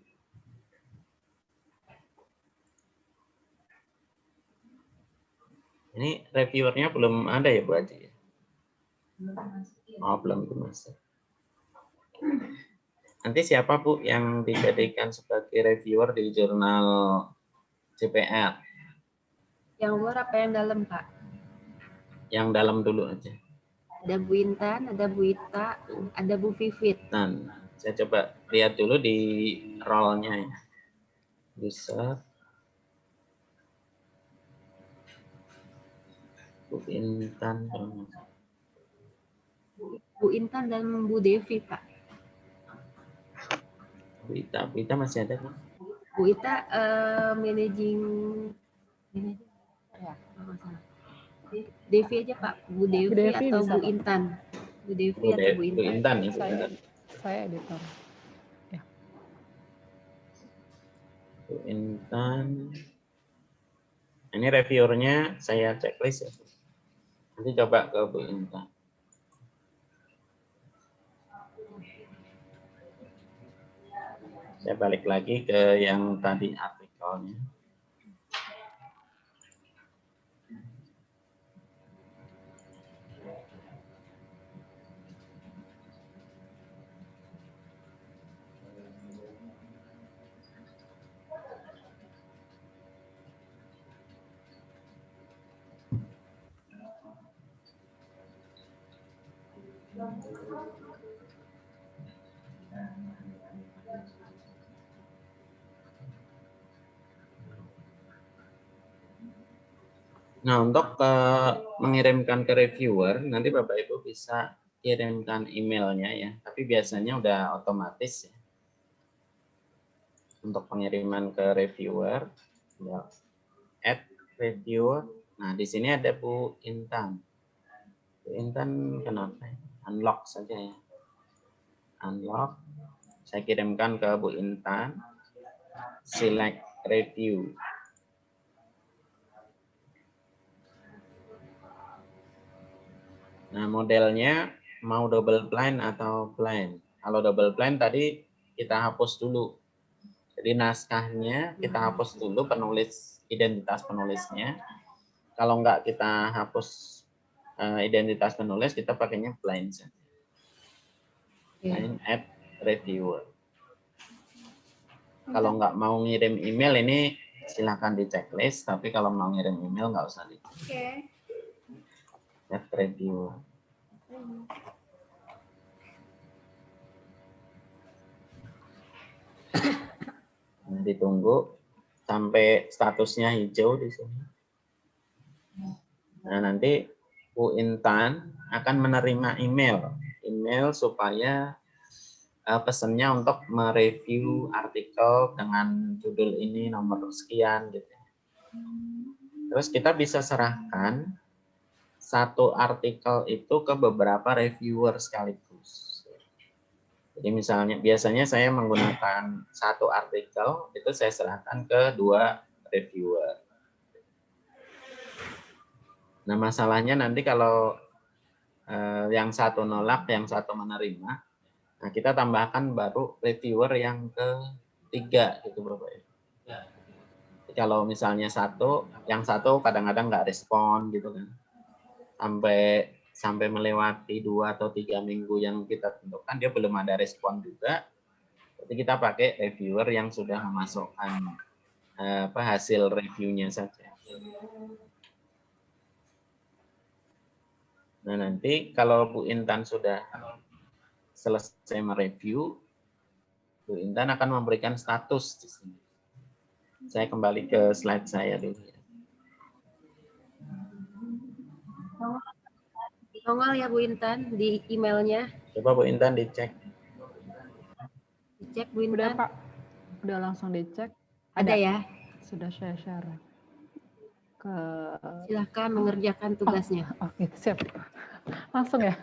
Ini reviewernya belum ada ya Bu Aji? Oh, belum masuk. Nanti siapa Bu yang dijadikan sebagai reviewer di jurnal CPR? Yang luar apa yang dalam, Pak? Yang dalam dulu aja. Ada Bu Intan, ada Bu Ita, ada Bu Vivit. Nah, saya coba lihat dulu di role-nya ya. User. Bu Intan. Bu Intan dan Bu Devi, Pak. Bu Ita masih ada kan? Bu Ita managing ya, kalau nggak salah. Devi aja Pak, Bu Devi, atau Bu Intan. Bu Devi atau Bu Intan. Bu Intan ya. Saya editor. Ya. Bu Intan. Ini reviewernya saya checklist ya. Nanti coba ke Bu Intan. Saya balik lagi ke yang tadi artikelnya. Nah, untuk mengirimkan ke reviewer, nanti Bapak Ibu bisa kirimkan emailnya ya, tapi biasanya udah otomatis ya. Untuk pengiriman ke reviewer, ya, add reviewer. Nah, di sini ada Bu Intan. Bu Intan kenapa? Unlock saja ya. Unlock. Saya kirimkan ke Bu Intan. Select review. Nah, modelnya mau double blind atau blind. Kalau double blind tadi kita hapus dulu. Jadi naskahnya kita hapus dulu, identitas penulisnya. Kalau enggak kita hapus identitas penulis, kita pakainya blind saja. Blind add reviewer. Kalau enggak mau ngirim email ini silahkan di checklist, tapi kalau mau ngirim email enggak usah di. Add reviewer. Nanti tunggu sampai statusnya hijau di sini. Nah, nanti Bu Intan akan menerima email supaya pesannya untuk mereview artikel dengan judul ini nomor sekian gitu. Terus kita bisa serahkan satu artikel itu ke beberapa reviewer sekaligus. Jadi misalnya biasanya saya menggunakan satu artikel itu saya serahkan ke 2 reviewer. Nah, masalahnya nanti kalau yang satu nolak, yang satu menerima, nah kita tambahkan baru reviewer yang ketiga gitu Bapak Ibu. Jadi kalau misalnya yang satu kadang-kadang nggak respon gitu kan. Sampai melewati 2 atau 3 minggu yang kita tentukan dia belum ada respon juga. Jadi kita pakai reviewer yang sudah memasukkan hasil reviewnya saja. Nah, nanti kalau Bu Intan sudah selesai mereview, Bu Intan akan memberikan status di sini. Saya kembali ke slide saya dulu. Nongol ya Bu Intan di emailnya. Coba Bu Intan dicek. Dicek Bu Udah Intan. Pak, udah langsung dicek. Ada ya? Sudah saya share ke. Silahkan mengerjakan tugasnya. Oke, siap. Langsung ya.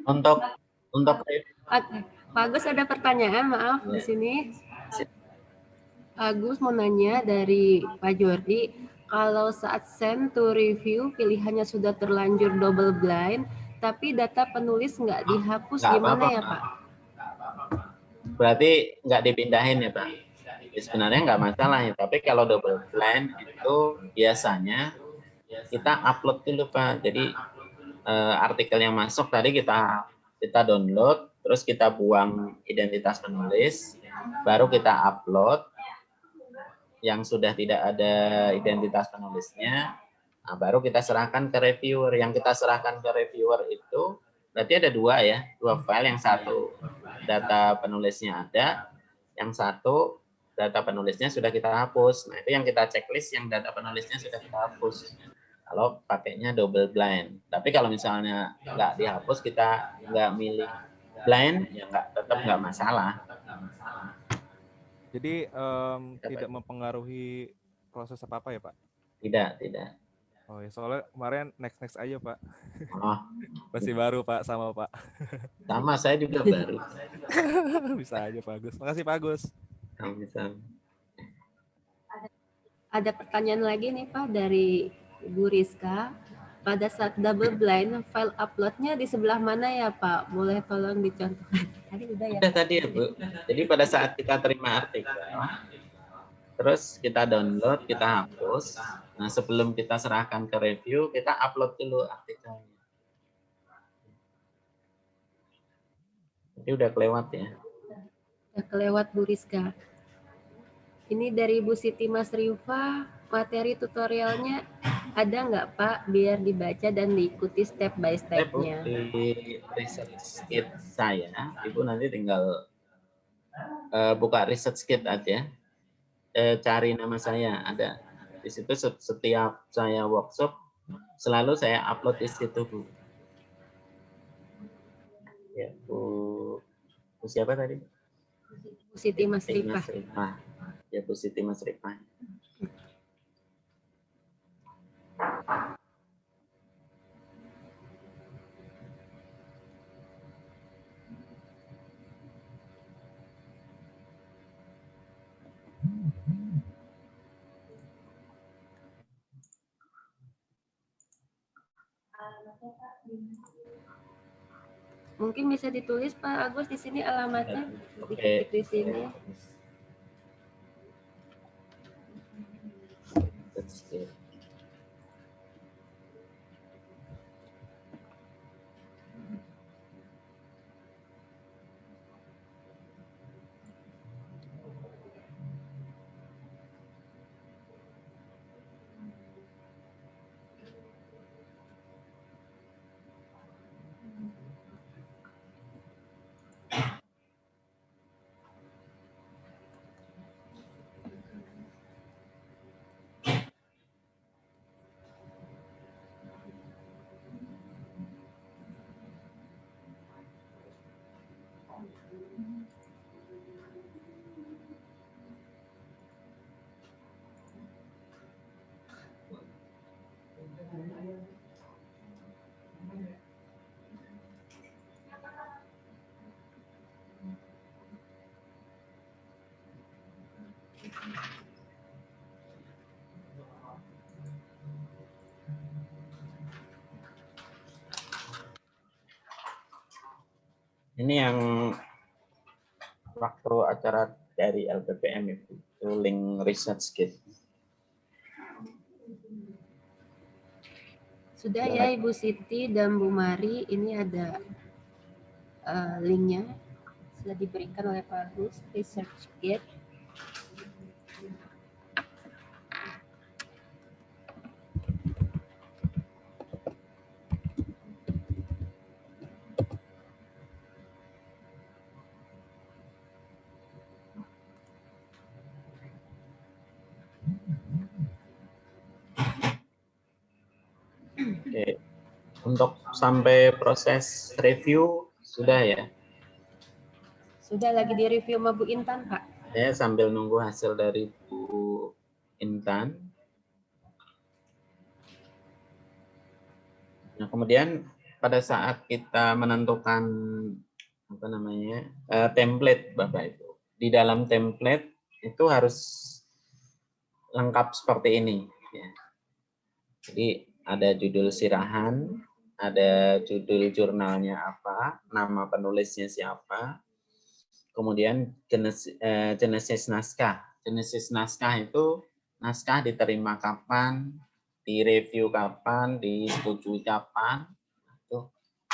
Untuk Pak Agus ada pertanyaan, maaf di sini. Agus mau nanya dari Pak Jordi, kalau saat send to review pilihannya sudah terlanjur double blind, tapi data penulis nggak dihapus, Nggak gimana apa-apa. ya Pak? Berarti nggak dipindahin ya Pak? Ya, sebenarnya nggak masalah ya, tapi kalau double blind itu biasanya kita upload dulu Pak. Jadi artikel yang masuk tadi kita download, terus kita buang identitas penulis, baru kita upload yang sudah tidak ada identitas penulisnya, nah, baru kita serahkan ke reviewer. Yang kita serahkan ke reviewer itu berarti ada dua ya, dua file. Yang satu data penulisnya ada, yang satu data penulisnya sudah kita hapus. Nah itu yang kita checklist, yang data penulisnya sudah kita hapus. Kalau pakainya double blind. Tapi kalau misalnya nggak dihapus, kita nggak milih blind, ya tetap nggak masalah. Jadi tidak mempengaruhi proses apa-apa ya Pak? Tidak, tidak. Oh ya, soalnya kemarin next aja Pak. Oh. Masih baru Pak sama Pak. Sama, saya juga baru. Bisa aja Pak Agus. Makasih Pak Agus. Sama-sama. Ada pertanyaan lagi nih Pak dari Ibu Rizka. Pada saat double blind, file uploadnya di sebelah mana ya Pak? Boleh tolong dicontohkan? Tadi udah ya? Udah tadi ya Bu. Jadi pada saat kita terima artikel, terus kita download, kita hapus. Nah sebelum kita serahkan ke review, kita upload dulu artikelnya. Jadi udah kelewat ya. Udah kelewat Bu Rizka. Ini dari Bu Siti Mas Rifa, materi tutorialnya ada nggak Pak, biar dibaca dan diikuti step by step-nya? Di research kit saya, Ibu nanti tinggal buka research kit aja, cari nama saya, ada di situ. Setiap saya workshop selalu saya upload di situ Bu. Ya Bu siapa tadi? Bu Siti Mas Rifa. Ya Bu Siti Mas Rifa. Mungkin bisa ditulis Pak Agus di sini alamatnya, diketik di sini. Ini yang waktu acara dari LPPM itu link research kit. Sudah ya Ibu Siti dan Bu Mari, ini ada linknya sudah diberikan oleh Pak Agus, research kit. Oke. Untuk sampai proses review sudah ya? Sudah, lagi di review sama Bu Intan, Pak. Saya sambil nunggu hasil dari Bu Intan. Nah, kemudian pada saat kita menentukan template Bapak Ibu, di dalam template itu harus lengkap seperti ini. Ya. Jadi ada judul sirahan, ada judul jurnalnya apa, nama penulisnya siapa, kemudian jenis naskah. Jenis naskah itu naskah diterima kapan, direview kapan, disetujui kapan, itu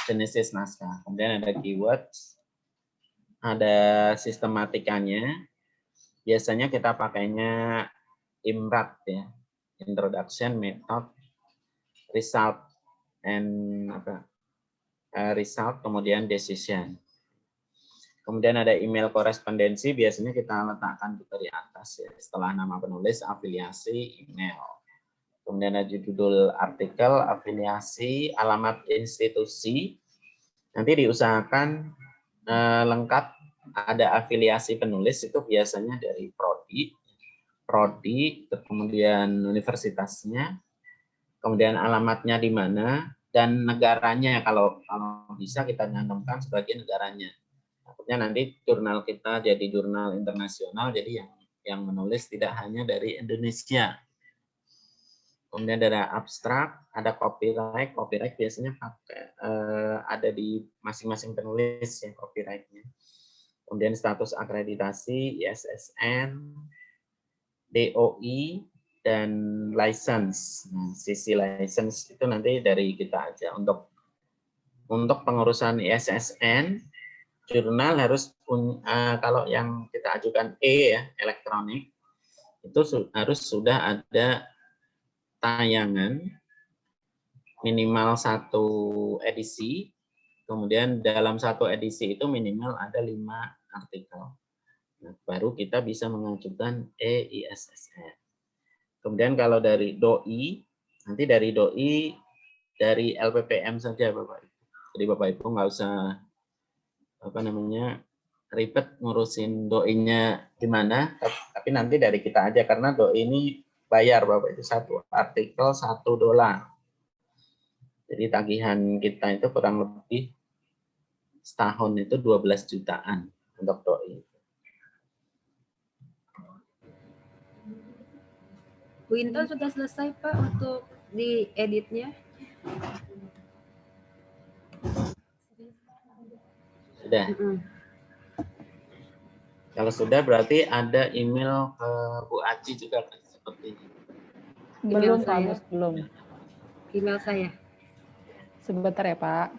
jenis naskah. Kemudian ada keywords, ada sistematikanya. Biasanya kita pakainya IMRAT ya, introduction, method, result, and result, kemudian decision. Kemudian ada email korespondensi, biasanya kita letakkan juga di atas ya, setelah nama penulis, afiliasi, email. Kemudian ada judul artikel, afiliasi, alamat institusi. Nanti diusahakan lengkap, ada afiliasi penulis itu biasanya dari prodi, kemudian universitasnya, kemudian alamatnya di mana, dan negaranya kalau bisa kita cantumkan sebagai negaranya. Takutnya nanti jurnal kita jadi jurnal internasional, jadi yang menulis tidak hanya dari Indonesia. Kemudian ada abstrak, ada copyright. Copyright biasanya ada di masing-masing penulis ya copyrightnya. Kemudian status akreditasi, ISSN, DOI, dan license. Nah, sisi license itu nanti dari kita aja. Untuk pengurusan ISSN, jurnal harus punya, kalau yang kita ajukan ya, elektronik, itu harus sudah ada tayangan minimal 1 edisi, kemudian dalam 1 edisi itu minimal ada 5 artikel. Nah, baru kita bisa mengajukan ISSN. Kemudian kalau dari DOI, nanti dari DOI, dari LPPM saja Bapak Ibu. Jadi Bapak Ibu nggak usah ribet ngurusin DOI-nya gimana, tapi nanti dari kita aja, karena DOI ini bayar Bapak, itu 1 artikel $1. Jadi tagihan kita itu kurang lebih setahun itu 12 jutaan untuk DOI. Bu Intan sudah selesai Pak untuk dieditnya? Sudah. Kalau sudah berarti ada email ke Bu Aci juga seperti ini. Belum Email Pak saya. Agus, belum. Email saya. Sebentar ya Pak.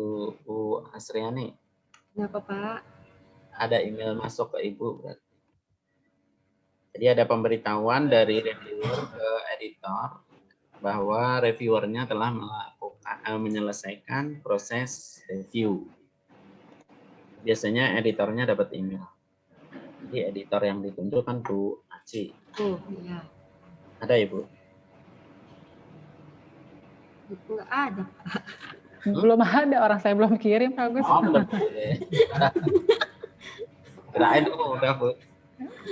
Bu Asriani. Kenapa Pak? Ada email masuk ke Ibu berarti. Jadi ada pemberitahuan dari reviewer ke editor bahwa reviewernya telah menyelesaikan proses review. Biasanya editornya dapat email. Jadi editor yang ditunjuk kan Bu Aci. Oh iya. Ada Ibu? Enggak ada Pak. Belum ada, orang saya belum kirim Pak Agus. Oh, belum. Kirain udah Bu.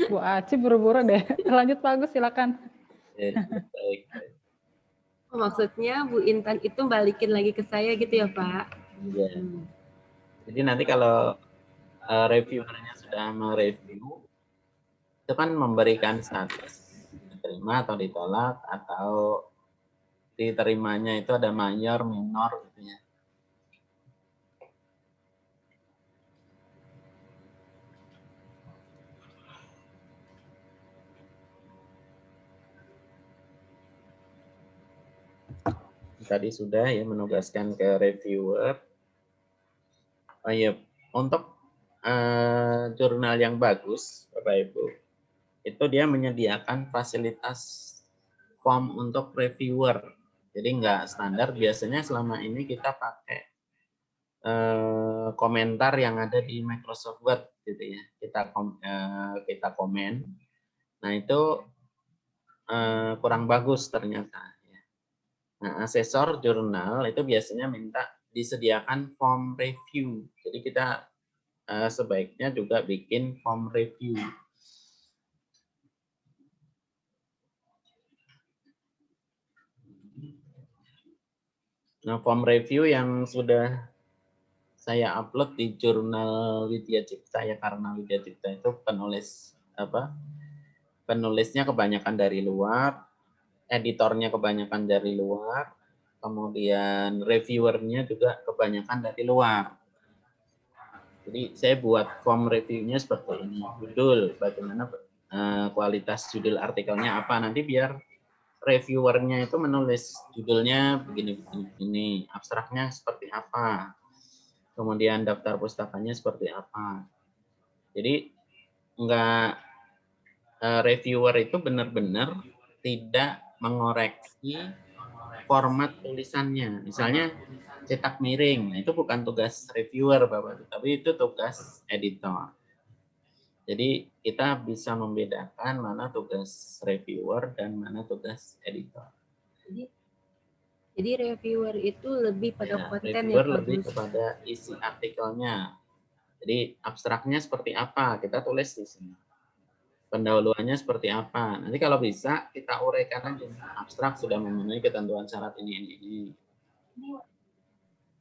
Bu Aci buru-buru deh. Lanjut Pak Agus, silakan. Baik. Oh, maksudnya Bu Intan itu balikin lagi ke saya gitu ya Pak? Ya. Jadi nanti kalau reviewernya sudah mereview, itu kan memberikan status diterima atau ditolak, atau diterimanya itu ada mayor, minor gitu ya. Tadi sudah ya menugaskan ke reviewer. Oh iya, untuk jurnal yang bagus, Bapak Ibu, itu dia menyediakan fasilitas form untuk reviewer. Jadi nggak standar, biasanya selama ini kita pakai komentar yang ada di Microsoft Word gitu ya. Kita komen. Nah, itu kurang bagus ternyata. Nah, asesor jurnal itu biasanya minta disediakan form review. Jadi kita sebaiknya juga bikin form review. Nah, form review yang sudah saya upload di jurnal Widya Cipta ya, karena Widya Cipta itu penulisnya kebanyakan dari luar, editornya kebanyakan dari luar, kemudian reviewernya juga kebanyakan dari luar. Jadi saya buat form reviewnya seperti ini, judul, bagaimana kualitas judul artikelnya apa, nanti biar reviewernya itu menulis judulnya begini, abstraknya seperti apa, kemudian daftar pustakanya seperti apa. Jadi reviewer itu benar-benar tidak mengoreksi format tulisannya. Misalnya cetak miring, itu bukan tugas reviewer Bapak, tapi itu tugas editor. Jadi kita bisa membedakan mana tugas reviewer dan mana tugas editor. Jadi reviewer itu lebih pada Ya, konten reviewer ya Pak lebih Gus. kepada isi artikelnya. Jadi abstraknya seperti apa, kita tulis di sini. Pendahuluannya seperti apa. Nanti kalau bisa kita uraikan aja. Abstrak sudah memenuhi ketentuan syarat ini.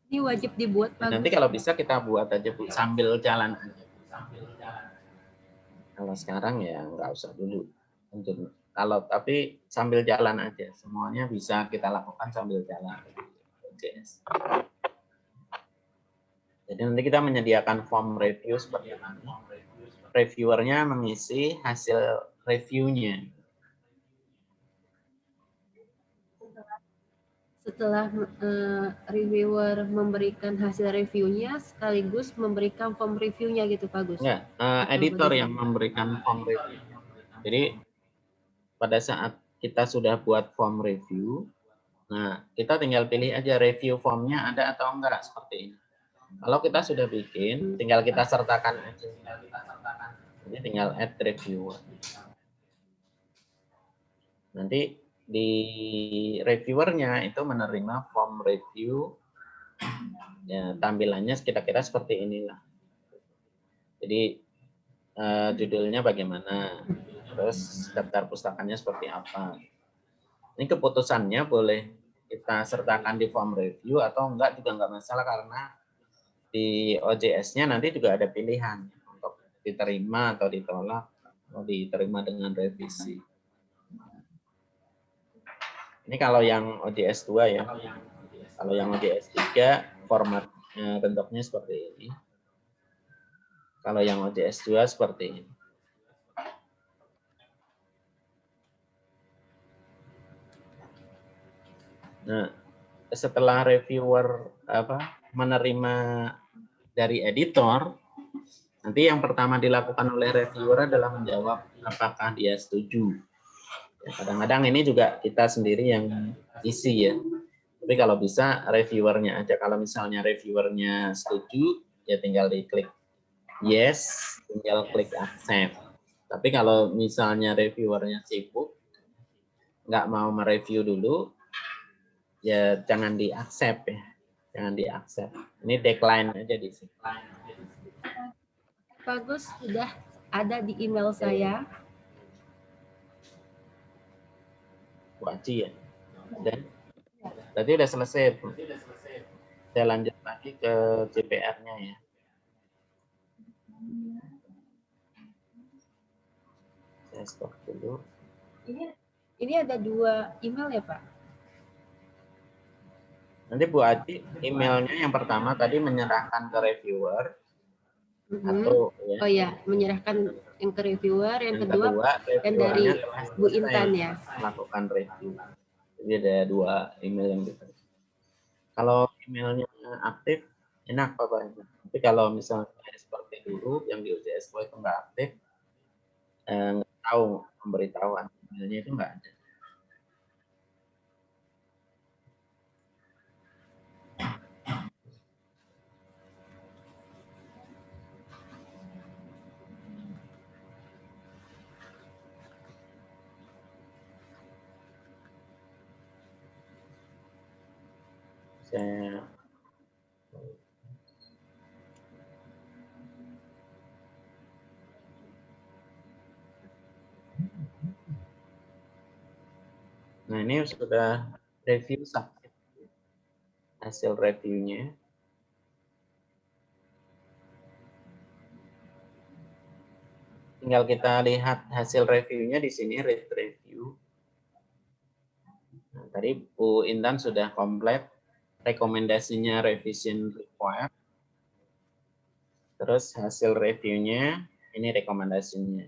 Ini wajib dibuat Pak Nanti Gus. kalau bisa kita buat aja Bu, sambil jalan aja. Kalau sekarang ya nggak usah dulu. Tapi sambil jalan aja. Semuanya bisa kita lakukan sambil jalan. Jadi nanti kita menyediakan form review seperti ini. Reviewernya mengisi hasil reviewnya. Setelah reviewer memberikan hasil reviewnya, sekaligus memberikan form reviewnya gitu Pak Gus. Ya, editor yang memberikan form review. Jadi pada saat kita sudah buat form review, nah kita tinggal pilih aja review formnya ada atau enggak seperti ini. Kalau kita sudah bikin, tinggal kita sertakan aja. Ini tinggal add reviewer. Nanti di reviewernya itu menerima form review, ya tampilannya kira-kira seperti inilah. Jadi judulnya bagaimana, terus daftar pustakanya seperti apa. Ini keputusannya boleh kita sertakan di form review atau enggak juga enggak masalah, karena di OJS-nya nanti juga ada pilihan untuk diterima atau ditolak, atau diterima dengan revisi. Ini kalau yang OJS 2 ya. Kalau yang OJS 3 formatnya bentuknya seperti ini. Kalau yang OJS 2 seperti ini. Nah, setelah reviewer menerima dari editor, nanti yang pertama dilakukan oleh reviewer adalah menjawab apakah dia setuju. Kadang-kadang ini juga kita sendiri yang isi ya. Tapi kalau bisa reviewernya aja. Kalau misalnya reviewernya setuju, ya tinggal diklik yes, tinggal klik accept. Tapi kalau misalnya reviewernya sibuk, nggak mau mereview dulu, ya jangan di accept ya. Jangan di accept. Ini decline aja di sini. Bagus, sudah ada di email saya. Waji ya. Dan berarti udah selesai. Saya lanjut lagi ke CPR-nya ya. Saya stop dulu. Ini ada 2 email ya Pak? Nanti Bu Aji, emailnya yang pertama tadi menyerahkan ke reviewer. Atau, ya. Oh ya, menyerahkan yang ke reviewer, yang kedua dan dari Bu Intan ya. Melakukan review. Jadi ada 2 email yang diterima. Kalau emailnya aktif, enak Bapak. Tapi kalau misalnya seperti dulu yang di UJS itu nggak aktif, nggak tahu pemberitahuan emailnya itu nggak ada. Nah ini sudah review submit hasil reviewnya. tinggal kita lihat hasil reviewnya di sini, read review. Nah, tadi Bu Intan sudah komplit rekomendasinya revision required. Terus hasil reviewnya, ini rekomendasinya.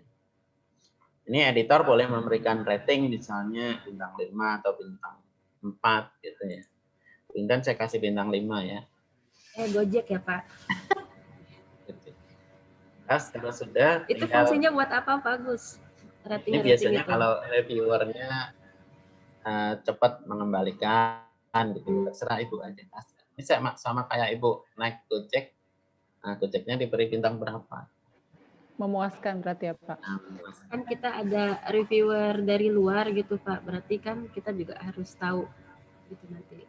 Ini editor boleh memberikan rating misalnya bintang 5 atau bintang 4 gitu ya. Bu Intan saya kasih bintang 5 ya. Gojek ya Pak. Terus kalau sudah Itu tinggal, fungsinya buat apa Pak Gus? ini biasanya kalau reviewernya cepat mengembalikan gitu, terserah Ibu aja. Ini sama kayak Ibu naik Gojek, nah Gojeknya diberi bintang berapa? Memuaskan berarti ya Pak. Nah, Kan kita ada reviewer dari luar gitu Pak, berarti kan kita juga harus tahu gitu nanti.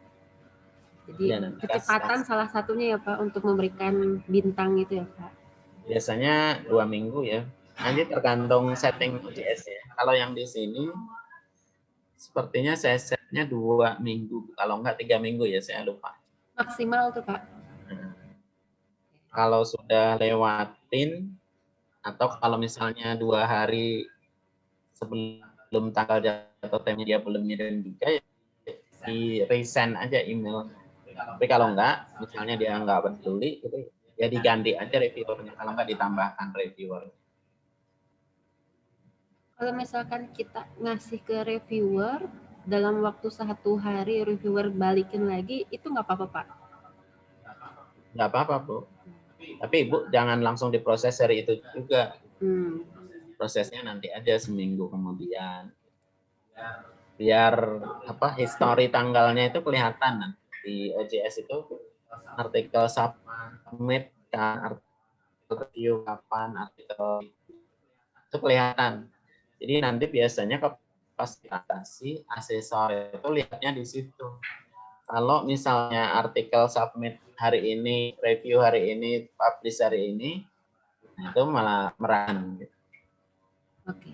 Jadi ya, nanti kecepatan salah satunya ya Pak untuk memberikan bintang itu ya Pak. Biasanya 2 minggu ya. Nanti tergantung setting OJS ya. Kalau yang di sini sepertinya saya setnya 2 minggu, kalau enggak 3 minggu ya, saya lupa. Maksimal tuh Pak. Kalau sudah lewatin atau kalau misalnya 2 hari sebelum tanggal jatuh temanya dia belum ngirim juga ya, di resend aja email. Tapi kalau enggak, misalnya dia enggak peduli gitu, ya diganti aja reviewernya, kalau enggak ditambahkan reviewer. Kalau misalkan kita ngasih ke reviewer dalam waktu 1 hari reviewer balikin lagi, itu nggak apa-apa Pak? Nggak apa-apa Bu. Tapi Ibu jangan langsung diproses hari itu juga. Prosesnya nanti aja seminggu kemudian. Biar histori tanggalnya itu kelihatan di OJS itu, artikel submit, artikel review kapan, artikel itu kelihatan. Jadi nanti biasanya pas diatasi asesor itu lihatnya di situ. Kalau misalnya artikel submit hari ini, review hari ini, publish hari ini, nah itu malah meran. Oke.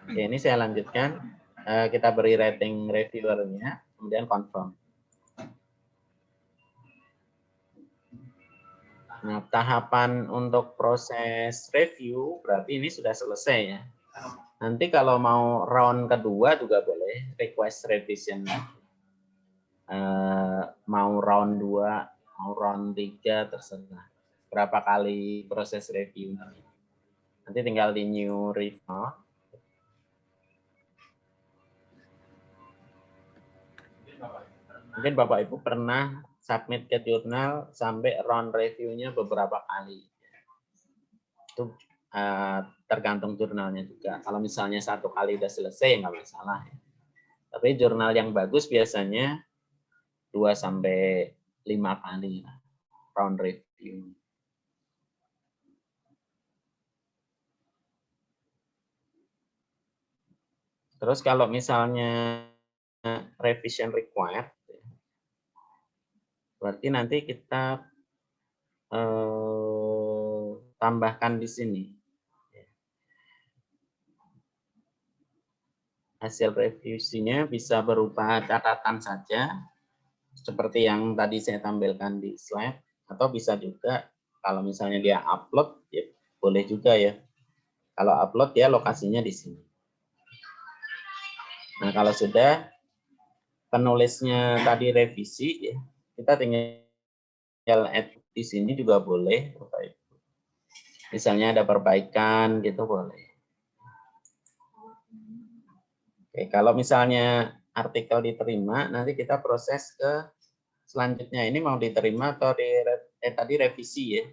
Oke, ini saya lanjutkan. Kita beri rating reviewernya, kemudian confirm. Nah, tahapan untuk proses review berarti ini sudah selesai ya. Nanti kalau mau round kedua juga boleh request revision. Mau round 2, mau round 3 terserah. Berapa kali proses review. Nanti tinggal di new report. Mungkin Bapak Ibu pernah submit ke jurnal sampai round review-nya beberapa kali. Itu tergantung jurnalnya juga. Kalau misalnya 1 kali udah selesai, nggak masalah. Tapi jurnal yang bagus biasanya 2 sampai 5 kali round review. Terus kalau misalnya revision required, berarti nanti kita tambahkan di sini. Hasil revisinya bisa berupa catatan saja, seperti yang tadi saya tampilkan di slide, atau bisa juga kalau misalnya dia upload, ya boleh juga ya. Kalau upload ya lokasinya di sini. Nah kalau sudah penulisnya tadi revisi, ya kita tinggal add di sini juga boleh. Misalnya ada perbaikan gitu boleh. Oke, kalau misalnya artikel diterima, nanti kita proses ke selanjutnya. Ini mau diterima atau tadi revisi ya.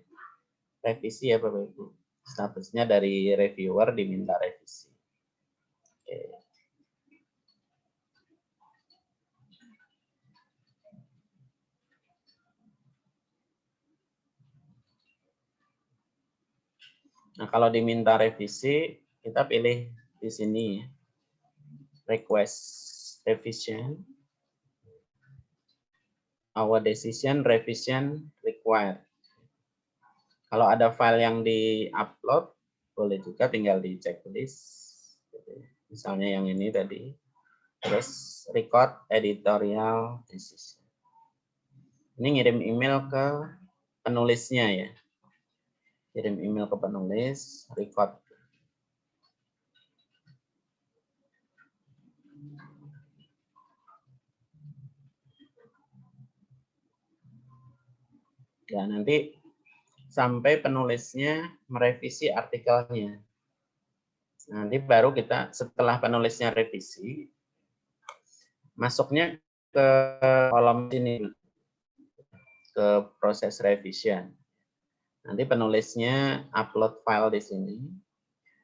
Revisi ya Bapak Ibu. Statusnya dari reviewer diminta revisi. Oke. Nah, kalau diminta revisi, kita pilih di sini ya. Request revision. Our decision revision required. Kalau ada file yang di-upload, boleh juga tinggal di checklist. Misalnya yang ini tadi. Terus record editorial decision. Ini ngirim email ke penulisnya ya. kirim email ke penulis, record. Ya, nanti sampai penulisnya merevisi artikelnya. Nanti baru kita setelah penulisnya revisi, masuknya ke kolom sini, ke proses revision. Nanti penulisnya upload file di sini.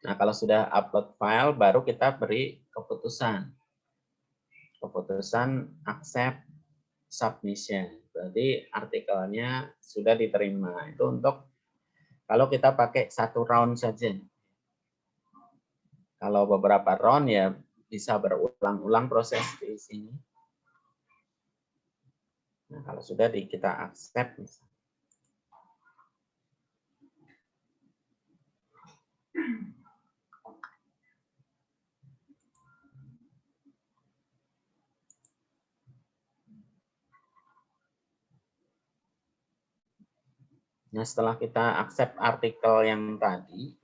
Nah, kalau sudah upload file, baru kita beri keputusan. Keputusan accept submission. Berarti artikelnya sudah diterima. Itu untuk kalau kita pakai satu round saja. Kalau beberapa round ya bisa berulang-ulang proses di sini. Nah, kalau sudah kita accept. Nah, setelah kita accept artikel yang tadi,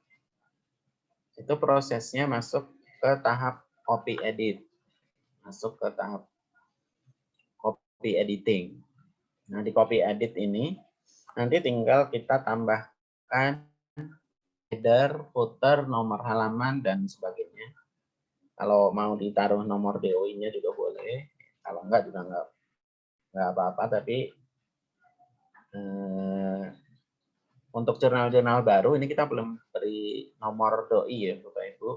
itu prosesnya masuk ke tahap copy edit. Masuk ke tahap copy editing. Nah, di copy edit ini, nanti tinggal kita tambahkan header, footer, nomor halaman, dan sebagainya. Kalau mau ditaruh nomor DOI-nya juga boleh. Kalau enggak juga enggak apa-apa, tapi untuk jurnal-jurnal baru ini kita belum beri nomor doi ya Bapak Ibu.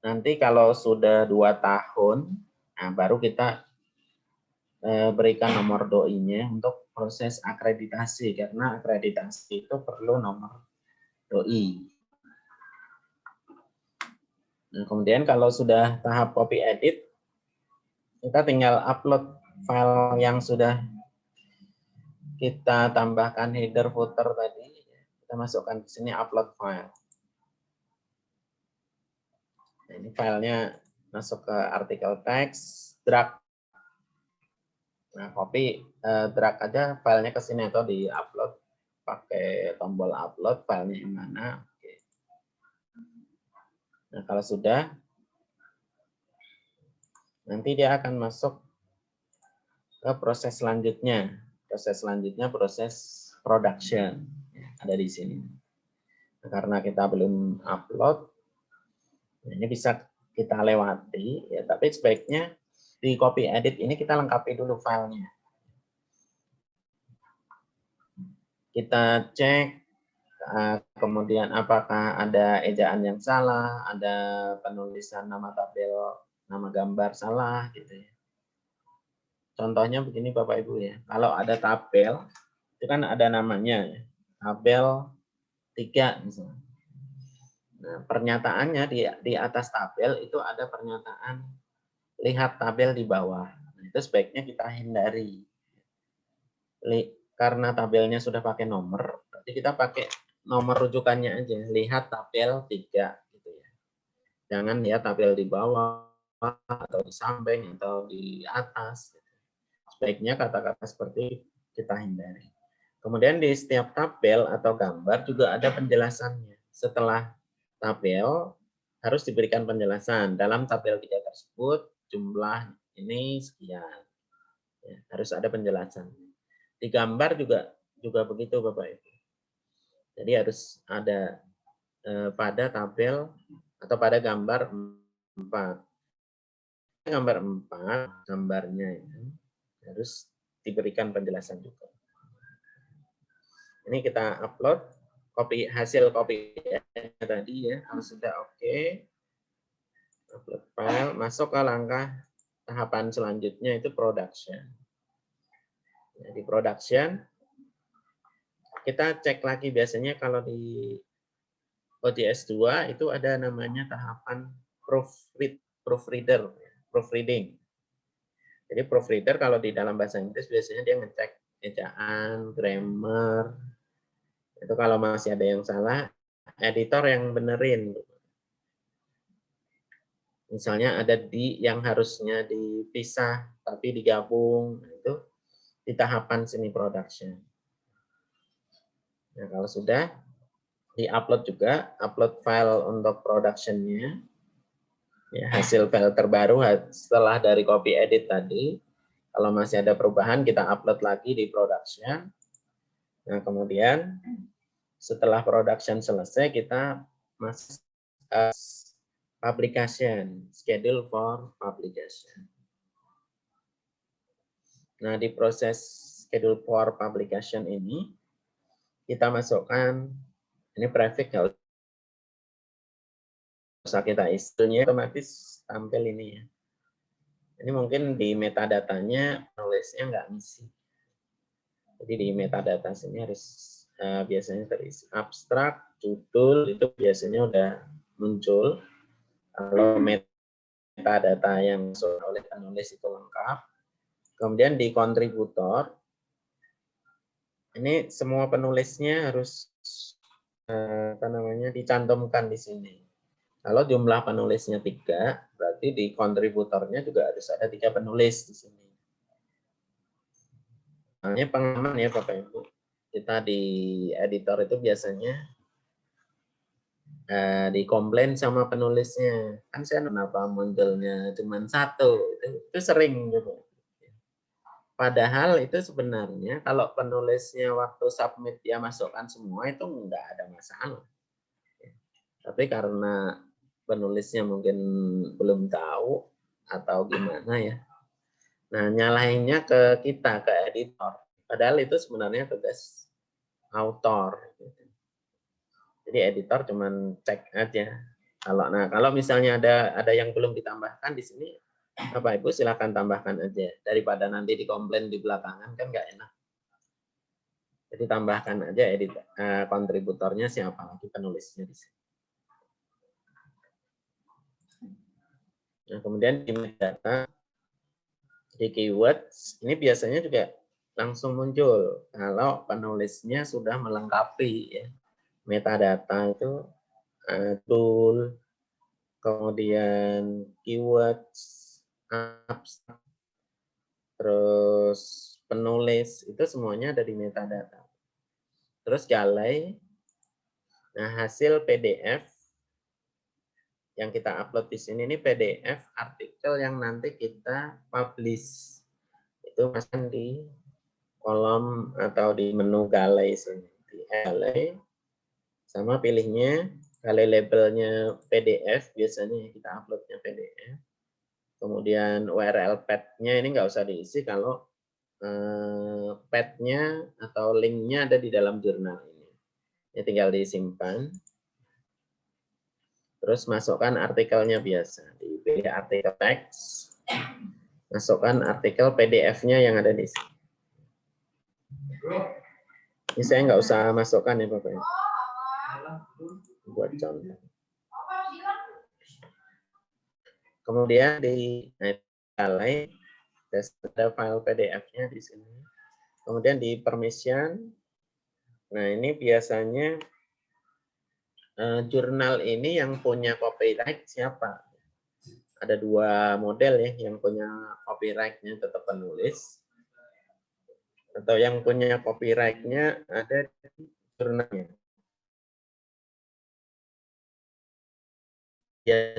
Nanti kalau sudah 2 tahun, nah baru kita berikan nomor doi-nya untuk proses akreditasi, karena akreditasi itu perlu nomor doi. Nah, kemudian kalau sudah tahap copy edit, kita tinggal upload file yang sudah kita tambahkan header footer tadi, kita masukkan ke sini upload file. Nah, ini filenya masuk ke artikel teks, drag. Nah, copy, drag aja filenya ke sini atau di upload pakai tombol upload filenya yang mana. Oke. Nah, kalau sudah, nanti dia akan masuk ke proses selanjutnya. Proses selanjutnya proses production. Ada di sini. Nah, karena kita belum upload, ini bisa kita lewati, ya. Tapi sebaiknya di copy edit ini kita lengkapi dulu filenya. Kita cek kemudian apakah ada ejaan yang salah, ada penulisan nama tabel, nama gambar salah, gitu ya. Contohnya begini Bapak Ibu ya, kalau ada tabel, itu kan ada namanya, ya. Tabel 3 misalnya. Nah, pernyataannya di atas tabel itu ada pernyataan lihat tabel di bawah. Nah, itu sebaiknya kita hindari. Karena tabelnya sudah pakai nomor, berarti kita pakai nomor rujukannya aja, lihat tabel 3 gitu ya. Jangan lihat tabel di bawah atau di samping atau di atas. Sebaiknya kata-kata seperti kita hindari. Kemudian di setiap tabel atau gambar juga ada penjelasannya. Setelah tabel harus diberikan penjelasan. Dalam tabel 3 tersebut jumlah ini sekian. Ya, harus ada penjelasan. Di gambar juga begitu Bapak Ibu. Jadi harus ada pada tabel atau pada gambar 4. Gambar 4, gambarnya itu harus diberikan penjelasan juga. Ini kita upload hasil copy tadi ya. Kalau sudah oke, upload file, masuk ke langkah tahapan selanjutnya itu production. Di production kita cek lagi, biasanya kalau di ODS 2 itu ada namanya tahapan proofreading. Jadi proofreader kalau di dalam bahasa Inggris biasanya dia ngecek ejaan, grammar. Itu kalau masih ada yang salah, editor yang benerin. Misalnya ada di yang harusnya dipisah tapi digabung, itu di tahapan sini production. Nah, kalau sudah, Di-upload juga, upload file untuk production-nya. Ya, hasil file terbaru setelah dari copy edit tadi. Kalau masih ada perubahan, kita upload lagi di production. Nah, kemudian setelah production selesai, kita masuk publication, schedule for publication. Nah, di proses schedule for publication ini, kita masukkan, ini prefix nggak usah kita isi, otomatis tampil ini ya. Ini mungkin di metadatanya penulisnya nggak ngisi. Jadi di metadata sini harus biasanya terisi abstrak, judul itu biasanya udah muncul. Kalau metadata yang masuk oleh penulis itu lengkap. Kemudian di kontributor, ini semua penulisnya harus dicantumkan di sini. Kalau jumlah penulisnya 3, berarti di kontributornya juga harus ada 3 penulis di sini. Ini pengalaman ya Bapak Ibu. Kita di editor itu biasanya dikomplain sama penulisnya. Kan saya kenapa munculnya cuma 1. Itu sering gitu. Padahal itu sebenarnya kalau penulisnya waktu submit dia masukkan semua itu enggak ada masalah. Tapi karena penulisnya mungkin belum tahu atau gimana ya. Nah, nyalahinnya ke kita, ke editor. Padahal itu sebenarnya tugas author. Jadi editor cuman cek aja. Kalau misalnya ada yang belum ditambahkan di sini, Bapak Ibu silakan tambahkan aja. Daripada nanti dikomplain di belakangan kan nggak enak. Jadi tambahkan aja kontributornya siapa lagi penulisnya di sini. Nah, kemudian di metadata, di keywords, ini biasanya juga langsung muncul kalau penulisnya sudah melengkapi ya. Metadata itu tool, kemudian keywords, abstract, terus penulis, itu semuanya ada di metadata. Terus galai, nah hasil PDF yang kita upload di sini ini PDF artikel yang nanti kita publish. Itu masuk di kolom atau di menu galai sini. Di galai, sama pilihnya galai labelnya PDF, biasanya kita uploadnya PDF. Kemudian URL path-nya ini nggak usah diisi kalau path-nya atau link-nya ada di dalam jurnal ini. Ya, tinggal disimpan. Terus masukkan artikelnya biasa. Dipilih artikel teks. Masukkan artikel PDF-nya yang ada di sini. Ini saya nggak usah masukkan ya Bapak. Buat contoh. Kemudian di galai ada file PDF-nya di sini. Kemudian di permission. Nah, ini biasanya jurnal ini yang punya copyright siapa? Ada 2 model ya, yang punya copyright-nya tetap penulis, atau yang punya copyright-nya ada di jurnalnya. Ya,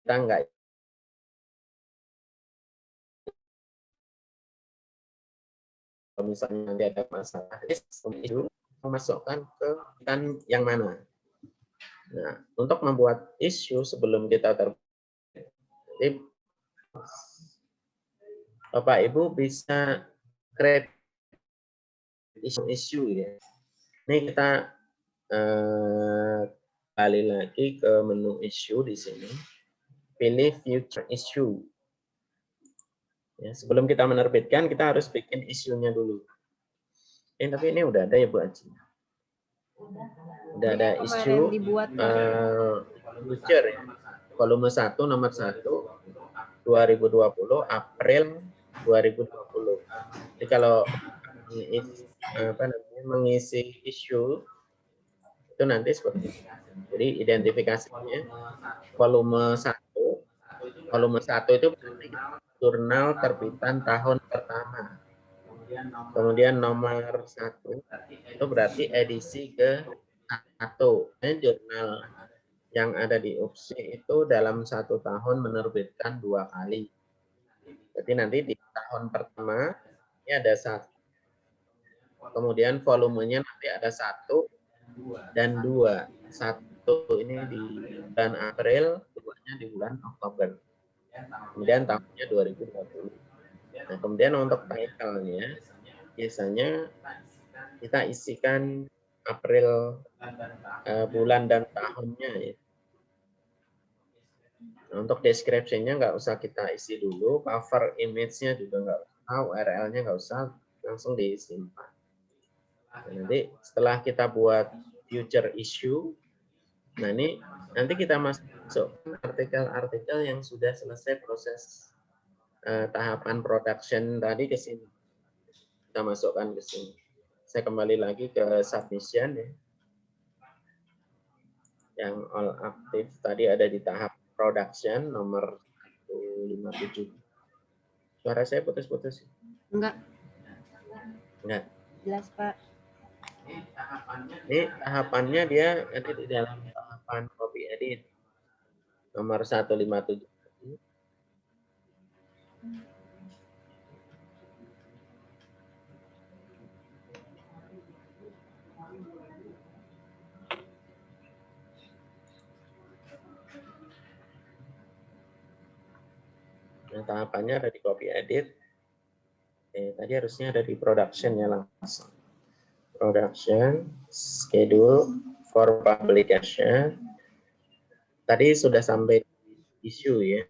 kita enggak kalau misalnya nanti ada masalah itu memasukkan ke kan yang mana. Nah, untuk membuat isu sebelum kita jadi Bapak Ibu bisa create isu ya. Ini kita kembali lagi ke menu issue di sini. Pilih future issue. Ya, sebelum kita menerbitkan, kita harus bikin isunya dulu. Tapi ini udah ada ya Bu Aji. Udah ada isu future ya. Volume 1 nomor 1 2020 April 2020. Jadi kalau mengisi isu Itu nanti seperti itu. Jadi identifikasinya volume 1 itu berarti jurnal terbitan tahun pertama. Kemudian nomor 1 itu berarti edisi ke-1. Ini jurnal yang ada di UPSI itu dalam 1 tahun menerbitkan 2 kali. Jadi nanti di tahun pertama ini ada 1. Kemudian volumenya nanti ada 1 dan 2. 1 ini di bulan April, 2-nya di bulan Oktober. Kemudian tahunnya 2020. Nah, kemudian untuk title-nya biasanya kita isikan April bulan dan tahunnya ya. Untuk description-nya nggak usah kita isi dulu, cover image-nya juga nggak usah, URL-nya nggak usah, langsung disimpan. Nah, nanti setelah kita buat future issue, nah ini nanti kita masukkan artikel-artikel yang sudah selesai proses tahapan production tadi ke sini. Kita masukkan ke sini. Saya kembali lagi ke submission ya. Yang all aktif tadi ada di tahap production nomor 157. Suara saya putus-putus. Enggak, Enggak. jelas Pak. Ini tahapannya dia nanti di dalam tahapan copy edit nomor 157. Nah, tahapannya ada di copy edit. Tadi harusnya ada di production ya langsung. Production, schedule for publication. Tadi sudah sampai issue ya.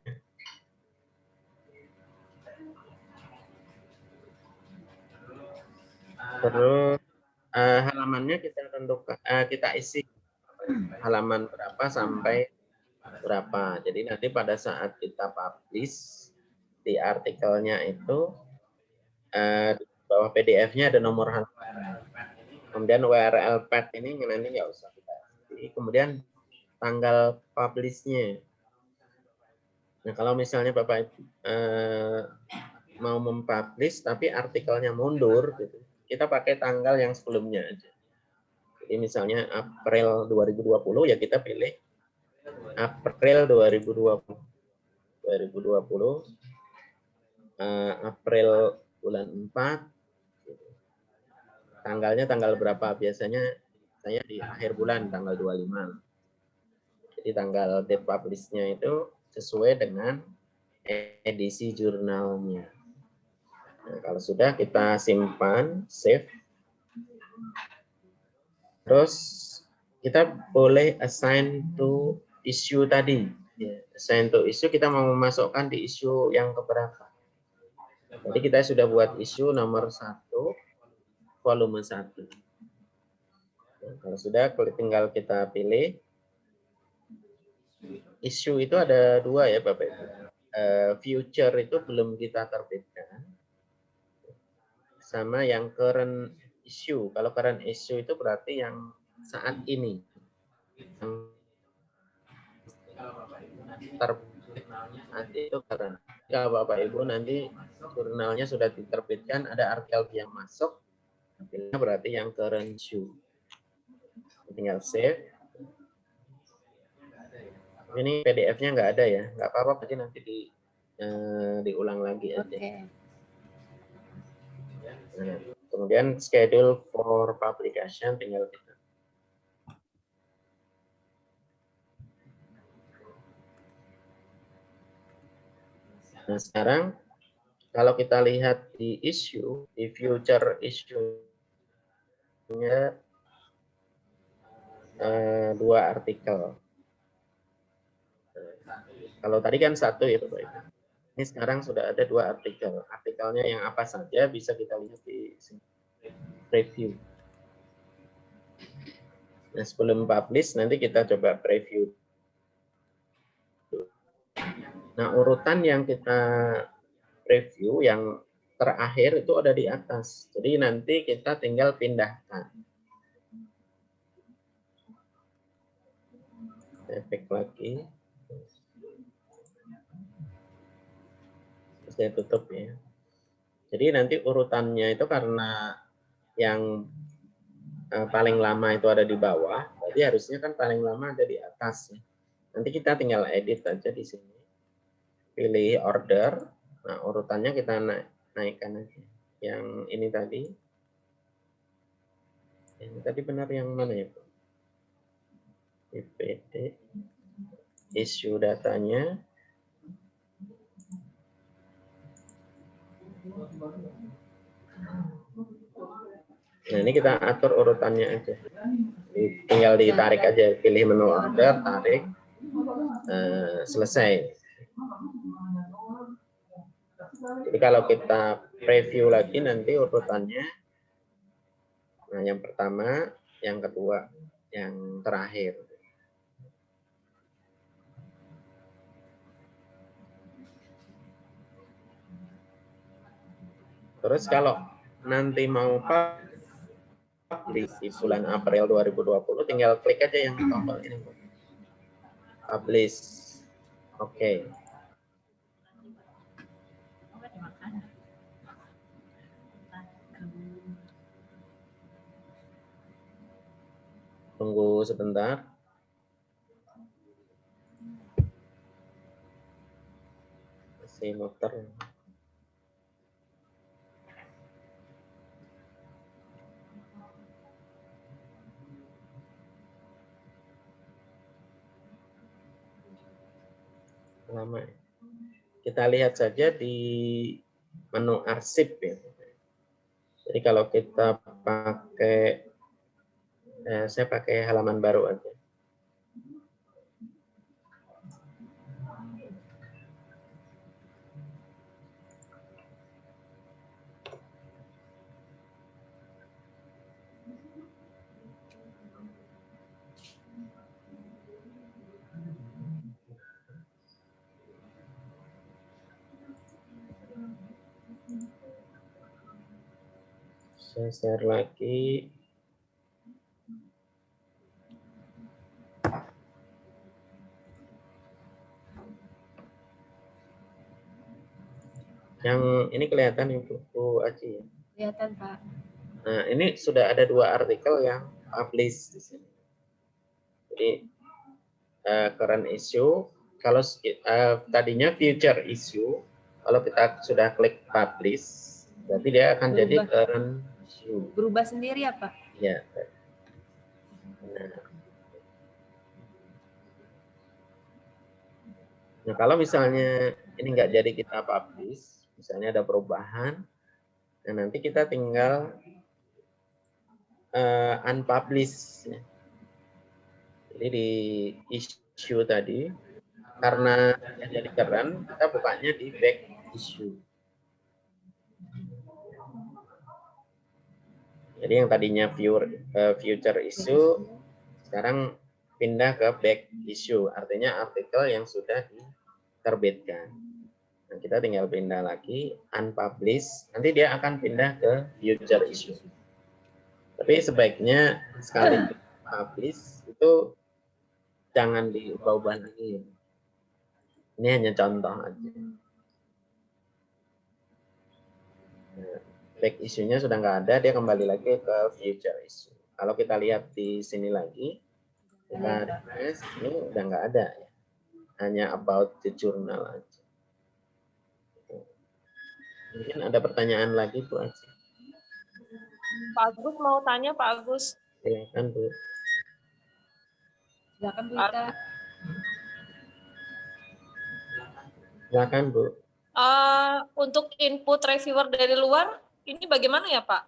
Terus halamannya kita tentukan, kita isi halaman berapa sampai berapa. Jadi nanti pada saat kita publish di artikelnya itu di bawah PDF-nya ada nomor halaman. Kemudian URL path ini nanti nggak usah kita isi. Kemudian tanggal publish-nya. Nah kalau misalnya Bapak mau mempublish tapi artikelnya mundur, gitu, kita pakai tanggal yang sebelumnya aja. Jadi misalnya April 2020 ya kita pilih April 2020. April bulan 4. Tanggalnya tanggal berapa? Biasanya saya di akhir bulan tanggal 25. Jadi tanggal date publish-nya itu sesuai dengan edisi jurnalnya. Nah, kalau sudah kita simpan, save. Terus kita boleh assign to issue tadi. Assign to issue kita mau memasukkan di issue yang keberapa. Jadi kita sudah buat issue nomor 1, volume 1. Nah, kalau sudah tinggal kita pilih. Issue itu ada 2 ya Bapak Ibu. Future itu belum kita terbitkan. Sama yang current issue. Kalau current issue itu berarti yang saat ini. Terbit nanti itu current. Kalau Bapak Ibu nanti jurnalnya sudah diterbitkan, ada artikel yang masuk, berarti yang current issue. Tinggal save. Ini PDF-nya nggak ada ya, nggak apa-apa, berarti nanti diulang lagi aja. Oke. Nah, kemudian schedule for publication tinggal kita. Nah sekarang kalau kita lihat di issue, di future issue-nya 2 artikel. Kalau tadi kan 1 ya Bapak Ibu. Ini sekarang sudah ada 2 artikel. Artikelnya yang apa saja bisa kita lihat di preview. Nah sebelum publish nanti kita coba preview. Nah urutan yang kita preview yang terakhir itu ada di atas. Jadi nanti kita tinggal pindahkan. efek lagi. Saya tutup ya. Jadi nanti urutannya itu karena yang paling lama itu ada di bawah, jadi harusnya kan paling lama ada di atas. Nanti kita tinggal edit aja di sini. Pilih order. Nah, urutannya kita naikkan aja. Yang ini tadi. Ini tadi benar yang mana ya, Pak? IPD. Issue datanya. Nah, ini kita atur urutannya aja. Tinggal ditarik aja, pilih menu order, tarik, selesai. Jadi kalau kita preview lagi nanti urutannya, nah yang pertama, yang kedua, yang terakhir. Terus kalau nanti mau publish di bulan April 2020, tinggal klik aja yang tombol ini. Publish. Oke. Tunggu sebentar. Masih muter. Lama. Kita lihat saja di menu arsip ya. Jadi kalau kita pakai, saya pakai halaman baru aja. Saya share lagi. Yang ini kelihatan Ibu Aci ya? Kelihatan, Pak. Nah, ini sudah ada 2 artikel yang publish di sini. Jadi current issue, kalau tadinya future issue, kalau kita sudah klik publish, berarti dia akan jadi current issue. Berubah sendiri ya, Pak? Ya. Nah, kalau misalnya ini nggak jadi kita publish, misalnya ada perubahan, nah nanti kita tinggal unpublish. Jadi di issue tadi, karena jadi keren, kita bukanya di back issue. Jadi yang tadinya future issue, sekarang pindah ke back issue, artinya artikel yang sudah diterbitkan. Nah, kita tinggal pindah lagi, unpublish, nanti dia akan pindah ke future issue. Tapi sebaiknya sekali publish itu jangan diubah-ubah lagi. Ini hanya contoh aja. Nah, back issue-nya sudah nggak ada, dia kembali lagi ke future issue. Kalau kita lihat di sini lagi, kita refresh, ini udah nggak ada ya. Hanya about the journal aja. Mungkin ada pertanyaan lagi Bu Aci. Pak Agus mau tanya, Pak Agus. Silakan Bu. Silakan Bu Ita. Silakan Bu. Untuk input reviewer dari luar, ini bagaimana ya Pak?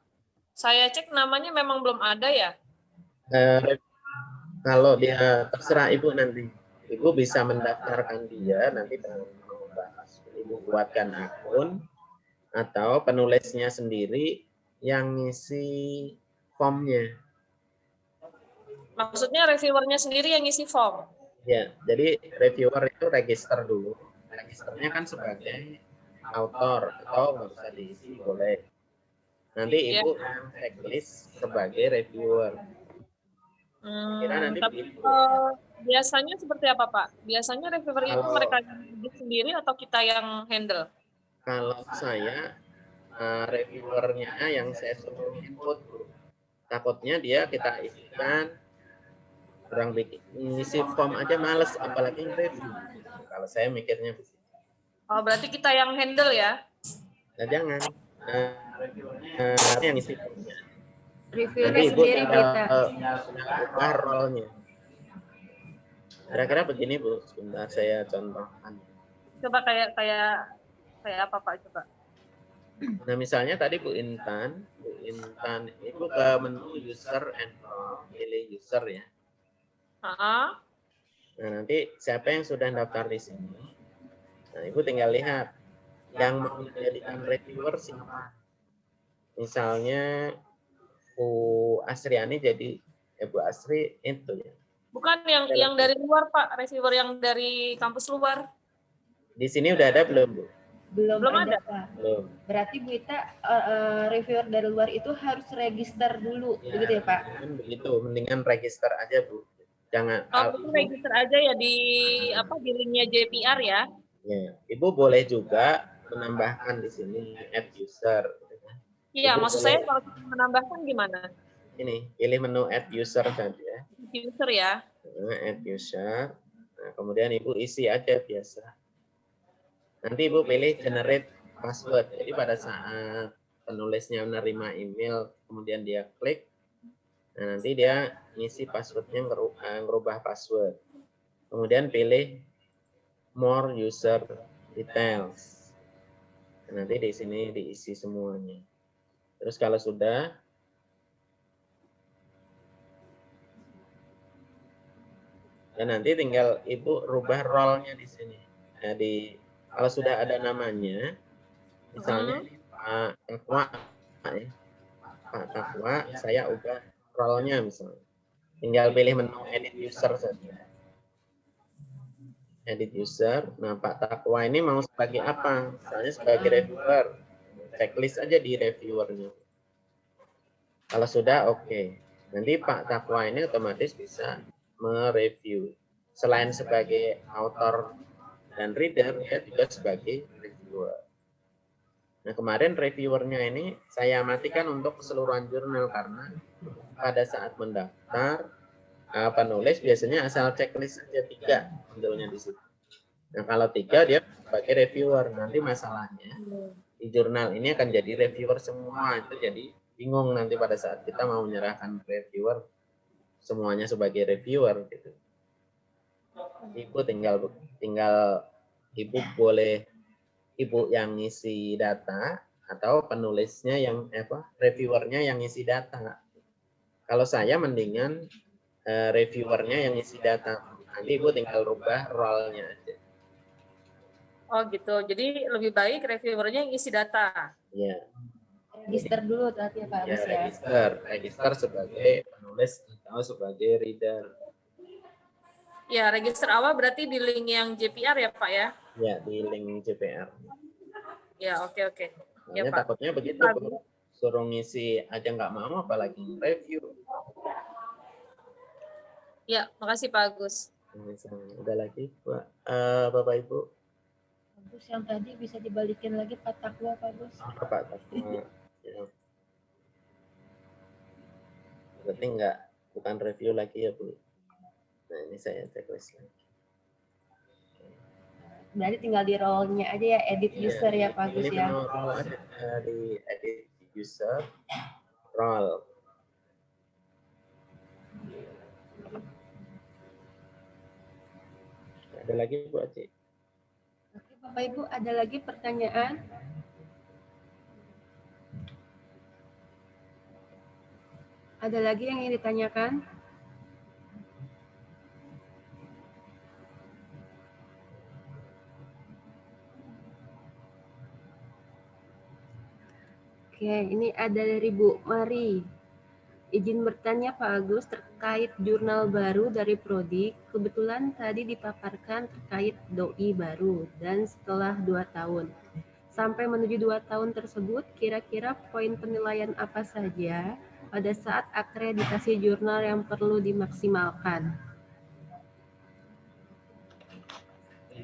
Saya cek namanya memang belum ada ya. Kalau dia terserah Ibu nanti. Ibu bisa mendaftarkan dia nanti dengan membahas. Ibu buatkan akun atau penulisnya sendiri yang ngisi formnya. Maksudnya reviewernya sendiri yang ngisi form? Ya, jadi reviewer itu register dulu. Registernya kan sebagai author atau nggak usah diisi boleh. Nanti Ibu checklist sebagai reviewer. Tapi Biasanya seperti apa, Pak? Biasanya reviewer itu Kalau- mereka yang edit sendiri atau kita yang handle? Kalau saya reviewernya yang saya suruh input, Bu. Takutnya dia kita isikan orang bikin ngisi form aja males, apalagi review. Kalau saya mikirnya begitu. Oh, berarti kita yang handle ya? Nah, jangan yang ngisi formnya. Reviewer Nanti Ibu sendiri tinggal kita. ubah role-nya. Kira-kira begini Bu, sebentar saya contohkan. Coba kayak apa, Pak? Coba. Nah misalnya tadi Bu Intan Ibu ke menu user and pilih user ya. Ah, Nah nanti siapa yang sudah daftar di sini? Nah Ibu tinggal lihat yang mau menjadikan reviewer siapa. Misalnya Bu Asriani jadi Bu Asri itu ya. bukan yang dari luar, Pak, reviewer yang dari kampus luar. Di sini udah ada belum Bu? Belum Belum ada, ada. Pak. Belum. Berarti Bu Ita, reviewer dari luar itu harus register dulu, begitu ya Pak? Begitu, mendingan register aja Bu. Jangan. Itu register aja ya di linknya JPR ya. Ya, Ibu boleh juga menambahkan di sini add user. Iya, Ibu maksud boleh- saya kalau kita menambahkan gimana? Ini pilih menu add user saja. User ya. Add user. Nah, kemudian Ibu isi aja biasa. Nanti Ibu pilih generate password. Jadi pada saat penulisnya menerima email, kemudian dia klik, nah nanti dia ngisi passwordnya, ngerubah password. Kemudian pilih more user details. Nah, nanti di sini diisi semuanya. Terus kalau sudah, dan nanti tinggal Ibu rubah role-nya di sini. Jadi kalau sudah ada namanya, misalnya Pak Takwa, ya. Pak Takwa, saya ubah role-nya misalnya. Tinggal pilih menu edit user saja. Edit user. Nah, Pak Takwa ini mau sebagai apa? Misalnya sebagai reviewer. Checklist aja di reviewernya. Kalau sudah, oke. Nanti Pak Takwa ini otomatis bisa mereview. Selain sebagai author dan reader, dia juga sebagai reviewer. Nah, kemarin reviewernya ini saya matikan untuk keseluruhan jurnal karena pada saat mendaftar, penulis biasanya asal checklist saja 3 munculnya di situ. Nah, kalau 3 dia sebagai reviewer. Nanti masalahnya di jurnal ini akan jadi reviewer semua. Itu jadi bingung nanti pada saat kita mau menyerahkan reviewer semuanya sebagai reviewer gitu. Ibu tinggal Ibu boleh Ibu yang ngisi data atau penulisnya yang reviewernya yang ngisi data. Kalau saya mendingan reviewernya yang ngisi data. Nanti Ibu tinggal rubah role-nya aja. Oh gitu. Jadi lebih baik reviewernya yang isi data. Ya. Register dulu tadi ya Pak Ya, Agus ya. register sebagai penulis atau sebagai reader. Ya, register awal berarti di link yang JPR ya Pak ya? Ya, di link JPR. Ya, oke. Ya, Soalnya Pak. takutnya begitu, Bu. Suruh ngisi aja nggak mau, apalagi review. Ya, makasih Pak Agus. Udah lagi, Bapak Ibu. Agus yang tadi bisa dibalikin lagi Pak Takwa Pak Agus. Pak Takwa. Ya. Berarti bukan review lagi ya, Bu. Nah, ini saya checklist lagi. Berarti tinggal di role-nya aja ya, edit user ya Pak Agus Ini ya. menu role aja, di edit user role. Ada lagi Bu Aci? Oke Bapak Ibu, ada lagi pertanyaan? Ada lagi yang ingin ditanyakan? Oke, ini ada dari Bu Mari. Izin bertanya Pak Agus terkait jurnal baru dari Prodi. Kebetulan tadi dipaparkan terkait doi baru dan setelah 2 tahun. Sampai menuju 2 tahun tersebut, kira-kira poin penilaian apa saja pada saat akreditasi jurnal yang perlu dimaksimalkan?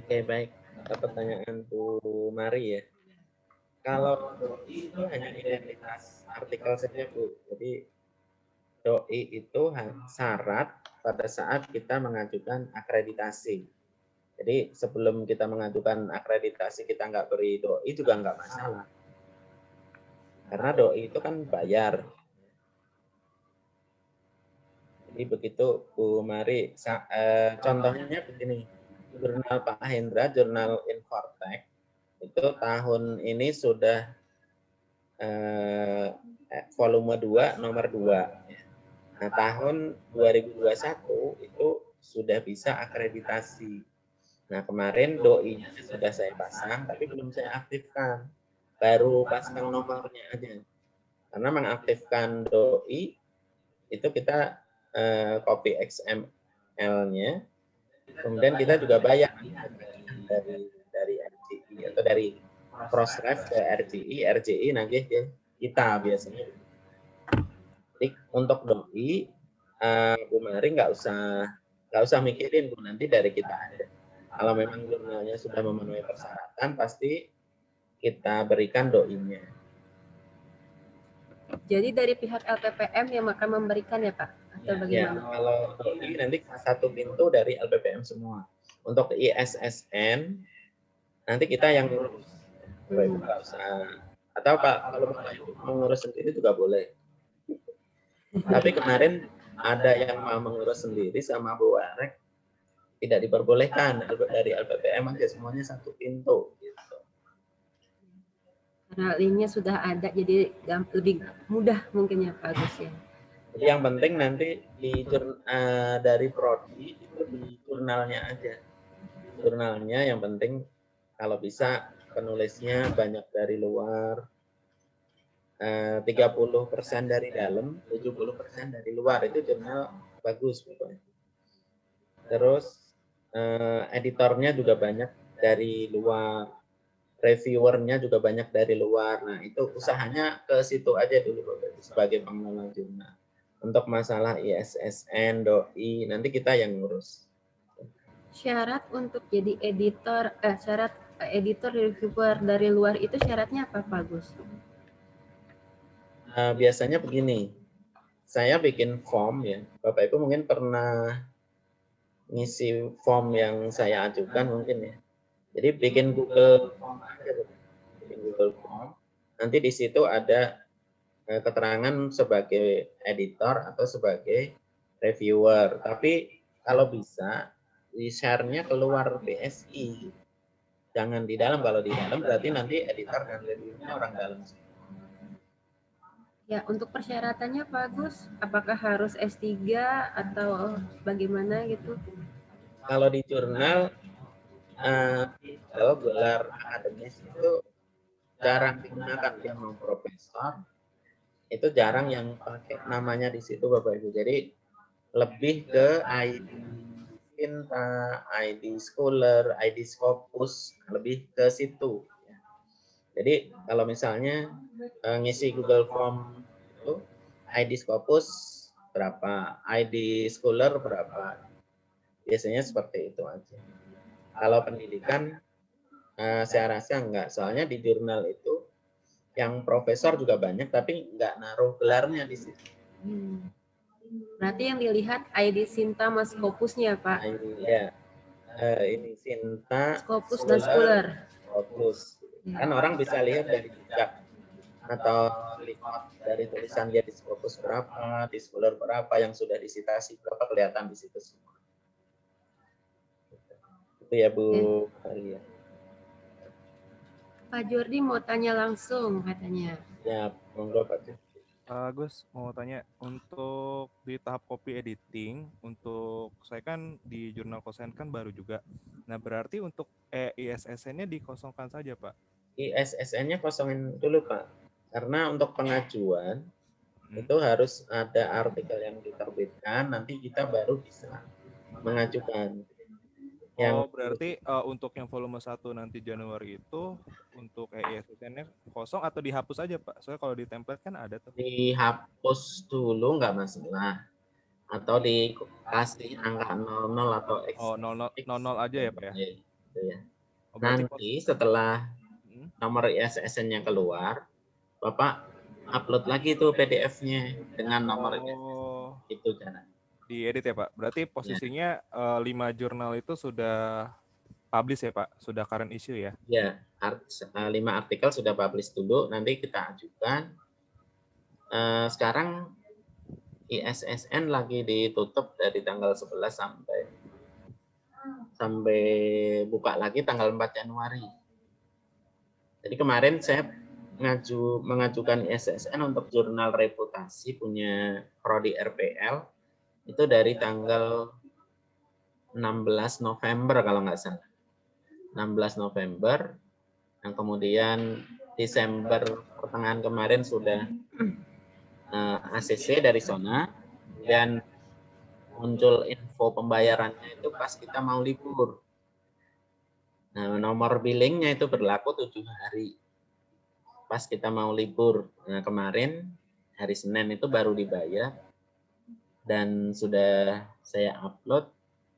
Oke, baik. Ada pertanyaan Bu Mari ya. Kalau doi itu hanya identitas artikel saja, Bu. Jadi doi itu syarat pada saat kita mengajukan akreditasi. Jadi sebelum kita mengajukan akreditasi kita nggak beri doi juga nggak masalah. Karena doi itu kan bayar. Jadi begitu Bu Mari, contohnya begini, jurnal Pak Hendra, jurnal Infortek, itu tahun ini sudah volume 2 nomor 2. Nah, tahun 2021 itu sudah bisa akreditasi. Nah, kemarin doi-nya sudah saya pasang, tapi belum saya aktifkan. Baru pasang nomornya aja. Karena mengaktifkan doi, itu kita copy XML-nya, kemudian kita juga bayar dari RGI atau dari Crossref ke RGI nanti ke kita biasanya. Jadi untuk doi, Bu Mari nggak usah mikirin, Bu, nanti dari kita ada. Kalau memang jurnalnya sudah memenuhi persyaratan, pasti kita berikan doi-nya. Jadi dari pihak LPPM yang akan memberikan ya Pak? Atau bagaimana? Ya, kalau doi nanti satu pintu dari LPPM semua. Untuk ISSN, nanti kita yang ngurus. Nggak usah. Atau Pak, kalau Bapak Ibu mau ngurus sendiri juga boleh. Tapi kemarin ada yang mau mengurus sendiri sama Bu Warek, tidak diperbolehkan dari LPPM aja, semuanya satu pintu. Gitu. Karena linknya sudah ada, jadi lebih mudah mungkin ya Pak Agus ya. Jadi yang penting nanti dari prodi itu di jurnalnya aja. Jurnalnya yang penting kalau bisa penulisnya banyak dari luar, 30% dari dalam, 70% dari luar, itu jurnal bagus pokoknya. Terus editornya juga banyak dari luar, reviewernya juga banyak dari luar. Nah, itu usahanya ke situ aja dulu sebagai pengelola jurnal. Untuk masalah ISSN, doi, nanti kita yang ngurus. Syarat untuk jadi editor, syarat editor reviewer dari luar itu syaratnya apa Pak Gus? Biasanya begini, saya bikin form ya, Bapak Ibu mungkin pernah ngisi form yang saya ajukan mungkin ya. Jadi bikin Google Form aja, bikin Google Form. Nanti di situ ada keterangan sebagai editor atau sebagai reviewer. Tapi kalau bisa di share-nya keluar BSI. Jangan di dalam. Kalau di dalam berarti nanti editor dan reviewernya orang dalam. Ya, untuk persyaratannya Pak Agus, apakah harus S3 atau bagaimana gitu? Kalau di jurnal gelar akademis itu jarang digunakan, dia mau profesor itu jarang yang pakai namanya di situ Bapak Ibu. Jadi lebih ke ID Cinta, ID Scholar, ID Scopus, lebih ke situ. Jadi kalau misalnya ngisi Google Form itu ID Scopus berapa, ID Scholar berapa, biasanya seperti itu aja. Kalau pendidikan saya rasa enggak, soalnya di jurnal itu yang profesor juga banyak tapi enggak naruh gelarnya di situ. Berarti yang dilihat ID Sinta mas Scopusnya Pak? Ya, ini Sinta, Scopus dan Scholar. Scopus. Kan orang bisa lihat dari jejak atau lihat dari tulisan dia di Scopus berapa, di Scholar berapa, yang sudah disitasi berapa, kelihatan di situ semua. Itu ya Bu Maria. Pak Jordi mau tanya langsung katanya. Ya, monggo Pak Jordi. Gus mau tanya, untuk di tahap copy editing, untuk saya kan di jurnal kosen kan baru juga. Nah berarti untuk ISSN-nya dikosongkan saja Pak? ISSN-nya kosongin dulu Pak. Karena untuk pengajuan itu harus ada artikel yang diterbitkan, nanti kita baru bisa mengajukan. Berarti untuk yang volume 1 nanti Januari itu untuk ISSN-nya kosong atau dihapus aja Pak? Soalnya kalau di template kan ada tuh. Dihapus dulu nggak masalah. Atau dikasih angka 00 atau X. 00 aja ya Pak ya? gitu ya. Oh, berarti Nanti setelah nomor ISSN-nya keluar, Bapak upload lagi tuh PDF-nya dengan nomor oh, itu cara. diedit ya Pak. Berarti posisinya 5 jurnal itu sudah publish ya Pak, sudah current issue ya? Ya, 5 artikel sudah publish dulu, nanti kita ajukan. Sekarang ISSN lagi ditutup dari tanggal 11 sampai buka lagi tanggal 4 Januari. Jadi kemarin saya mengajukan ISSN untuk jurnal reputasi punya prodi RPL itu dari tanggal 16 November kalau nggak salah. 16 November, yang kemudian Desember pertengahan kemarin sudah ACC dari Sona, dan muncul info pembayarannya itu pas kita mau libur. Nah, nomor billingnya itu berlaku 7 hari. Pas kita mau libur. Nah, kemarin hari Senin itu baru dibayar dan sudah saya upload.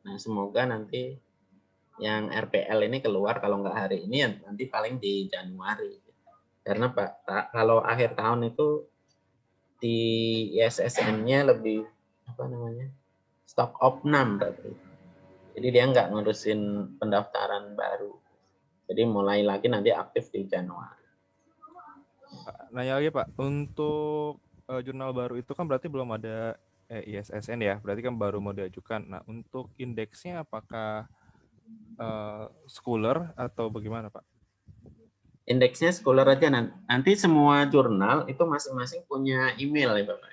Nah, semoga nanti yang RPL ini keluar, kalau nggak hari ini nanti paling di Januari. Karena Pak, kalau akhir tahun itu di ISSN-nya lebih apa namanya? Stock opnam berarti. Jadi dia nggak ngurusin pendaftaran baru. Jadi mulai lagi nanti aktif di Januari. Nanya lagi Pak, untuk jurnal baru itu kan berarti belum ada ISSN ya, berarti kan baru mau diajukan. Nah, untuk indeksnya apakah Scholar atau bagaimana Pak? Indeksnya Scholar aja, nanti semua jurnal itu masing-masing punya email ya Bapak.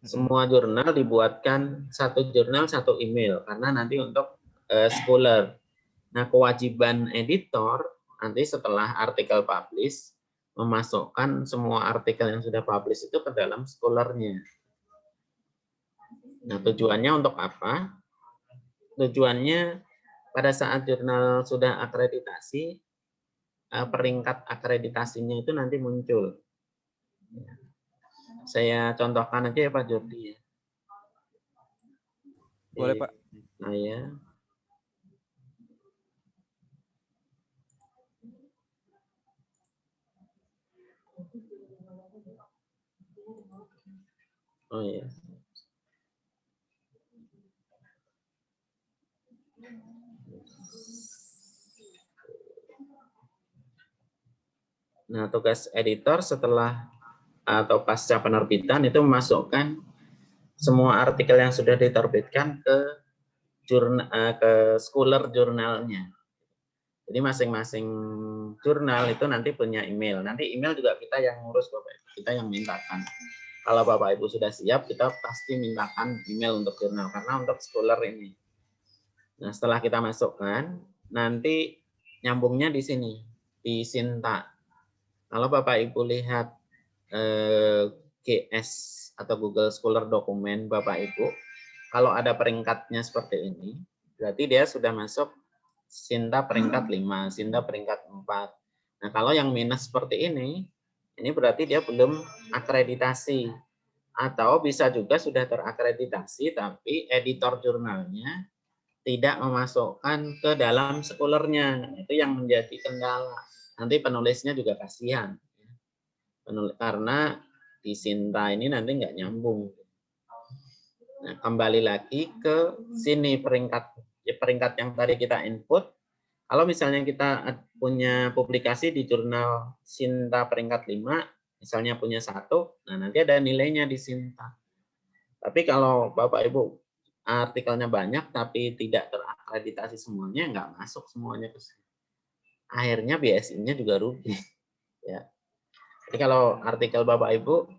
Semua jurnal dibuatkan satu jurnal satu email karena nanti untuk Scholar. Nah, kewajiban editor nanti setelah artikel publish memasukkan semua artikel yang sudah publish itu ke dalam Scholar-nya. Nah, tujuannya untuk apa? Tujuannya pada saat jurnal sudah akreditasi, peringkat akreditasinya itu nanti muncul. Saya contohkan aja ya Pak Jordi. Boleh Pak. Saya oh ya. Nah, tugas editor setelah atau pasca penerbitan itu memasukkan semua artikel yang sudah diterbitkan ke Scholar jurnalnya. Jadi masing-masing jurnal itu nanti punya email. Nanti email juga kita yang ngurus Bapak Ibu, kita yang mintakan. Kalau Bapak Ibu sudah siap, kita pasti mintakan email untuk jurnal karena untuk Scholar ini. Nah, setelah kita masukkan, nanti nyambungnya di sini, di Sinta. Kalau Bapak Ibu lihat GS atau Google Scholar dokumen Bapak Ibu, kalau ada peringkatnya seperti ini, berarti dia sudah masuk Sinta peringkat 5, Sinta peringkat 4. Nah, kalau yang minus seperti ini berarti dia belum akreditasi. Atau bisa juga sudah terakreditasi, tapi editor jurnalnya tidak memasukkan ke dalam Scholar-nya. Itu yang menjadi kendala. Nanti penulisnya juga kasihan. Karena di Sinta ini nanti nggak nyambung. Nah, kembali lagi ke sini peringkat yang tadi kita input. Kalau misalnya kita punya publikasi di jurnal Sinta peringkat 5, misalnya punya 1, nah nanti ada nilainya di Sinta. Tapi kalau Bapak Ibu artikelnya banyak tapi tidak terakreditasi semuanya, nggak masuk semuanya ke sini. Akhirnya BSI-nya juga rugi. Ya. Jadi kalau artikel Bapak Ibu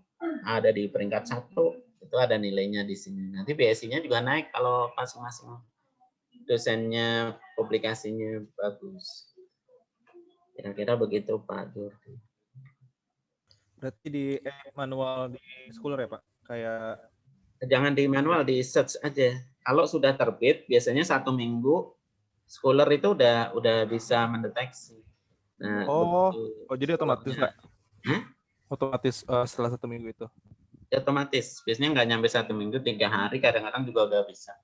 ada di peringkat 1, itu ada nilainya di sini. Nanti BSI-nya juga naik kalau masing-masing dosennya publikasinya bagus. Kira-kira begitu Pak Jordi. Berarti di manual di Scholar ya Pak? Kayak jangan di manual, di search aja. Kalau sudah terbit, biasanya 1 minggu Scholar itu udah bisa mendeteksi. Nah, jadi otomatis Pak? Otomatis setelah 1 minggu itu? Otomatis. Biasanya nggak nyampe 1 minggu, 3 hari, kadang-kadang juga udah bisa.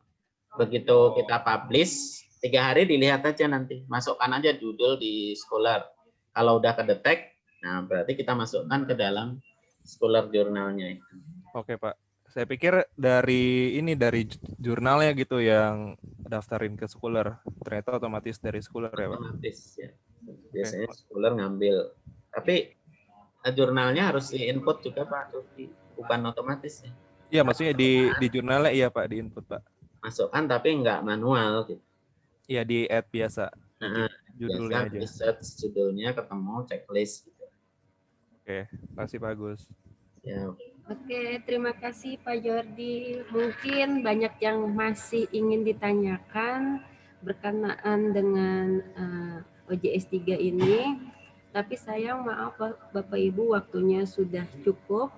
Begitu kita publish, 3 hari dilihat aja nanti, masukkan aja judul di Scholar. Kalau udah kedetek, nah berarti kita masukkan ke dalam Scholar jurnalnya itu. Oke Pak, saya pikir dari jurnalnya gitu yang daftarin ke Scholar, ternyata otomatis dari Scholar ya Pak. Otomatis ya, biasanya Scholar ngambil, tapi jurnalnya harus di input juga Pak, bukan otomatis ya. Iya, maksudnya di jurnalnya iya Pak, di input Pak. Masukkan tapi nggak manual gitu. Iya, di add biasa. Nah, Judulnya biasa aja. di search judulnya, ketemu checklist gitu. Oke, makasih Pak Agus. Ya. Oke, terima kasih Pak Jordi. Mungkin banyak yang masih ingin ditanyakan berkenaan dengan OJS 3 ini. Tapi sayang maaf Bapak Ibu, waktunya sudah cukup.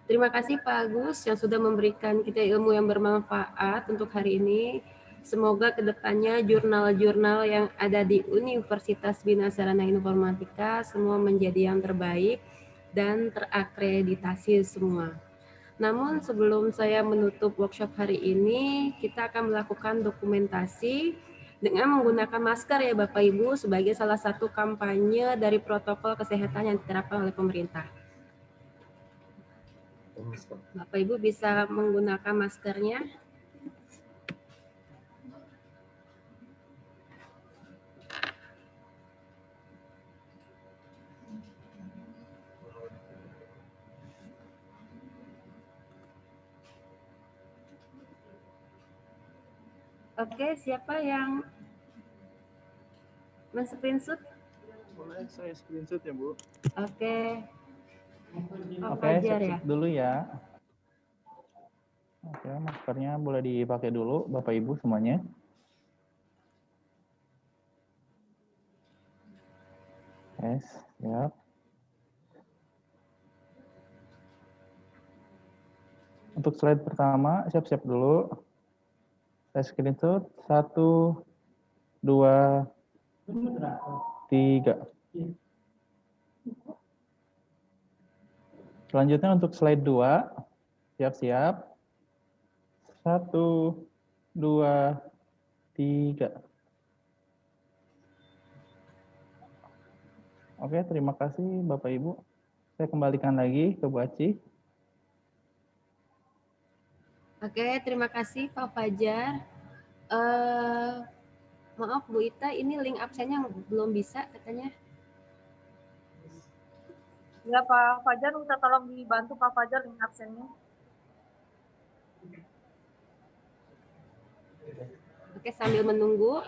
Terima kasih Pak Agus yang sudah memberikan kita ilmu yang bermanfaat untuk hari ini. Semoga kedepannya jurnal-jurnal yang ada di Universitas Bina Sarana Informatika semua menjadi yang terbaik dan terakreditasi semua. Namun sebelum saya menutup workshop hari ini, kita akan melakukan dokumentasi dengan menggunakan masker ya Bapak Ibu sebagai salah satu kampanye dari protokol kesehatan yang diterapkan oleh pemerintah. Bapak Ibu bisa menggunakan maskernya. Oke, siapa yang men-screenshot? Boleh saya screenshot ya Bu? Oke. Oke, siap-siap dulu ya. Oke, maskernya boleh dipakai dulu Bapak Ibu semuanya. Yes, siap. Untuk slide pertama, siap-siap dulu. Saya screenshot 1, 2, 3. Selanjutnya untuk slide 2, siap-siap. 1, 2, 3. Oke, terima kasih Bapak Ibu. Saya kembalikan lagi ke Bu Aci. Oke, terima kasih Pak Fajar. Maaf Bu Ita, ini link absennya belum bisa katanya. Ya Pak Fajar, minta tolong dibantu Pak Fajar link absennya. Oke, sambil menunggu.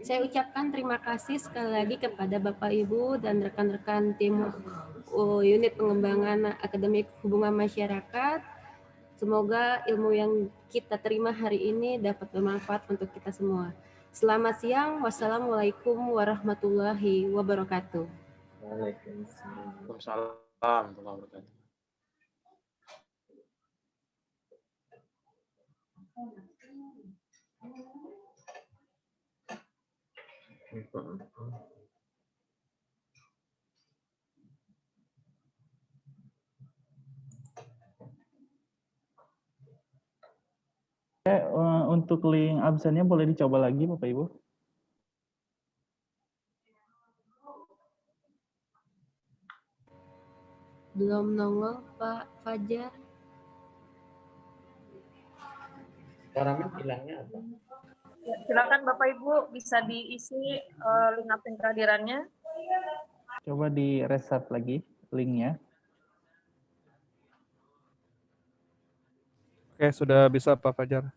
Saya ucapkan terima kasih sekali lagi kepada Bapak Ibu dan rekan-rekan tim unit pengembangan akademik hubungan masyarakat. Semoga ilmu yang kita terima hari ini dapat bermanfaat untuk kita semua. Selamat siang. Wassalamualaikum warahmatullahi wabarakatuh. Waalaikumsalam warahmatullahi wabarakatuh. Untuk link absennya boleh dicoba lagi Bapak Ibu. Belum nongol Pak Fajar. Caranya bilangnya apa? Ya, silakan Bapak Ibu bisa diisi link absen kehadirannya. Coba di restart lagi linknya. Oke, sudah bisa Pak Fajar.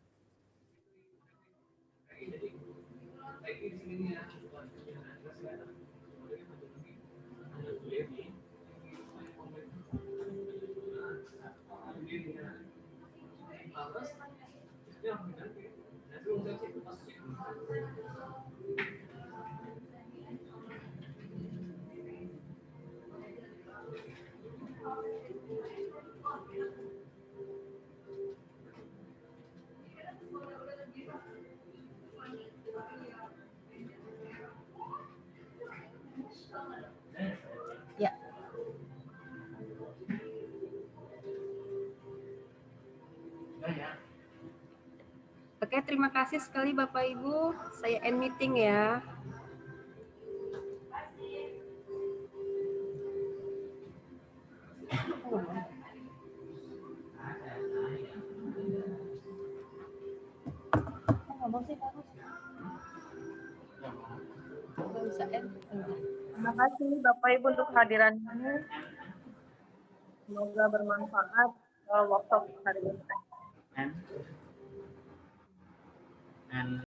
Ya. Oke, terima kasih sekali Bapak Ibu. Saya end meeting ya. Terima kasih Bapak Ibu untuk kehadirannya. Semoga bermanfaat workshop hari ini.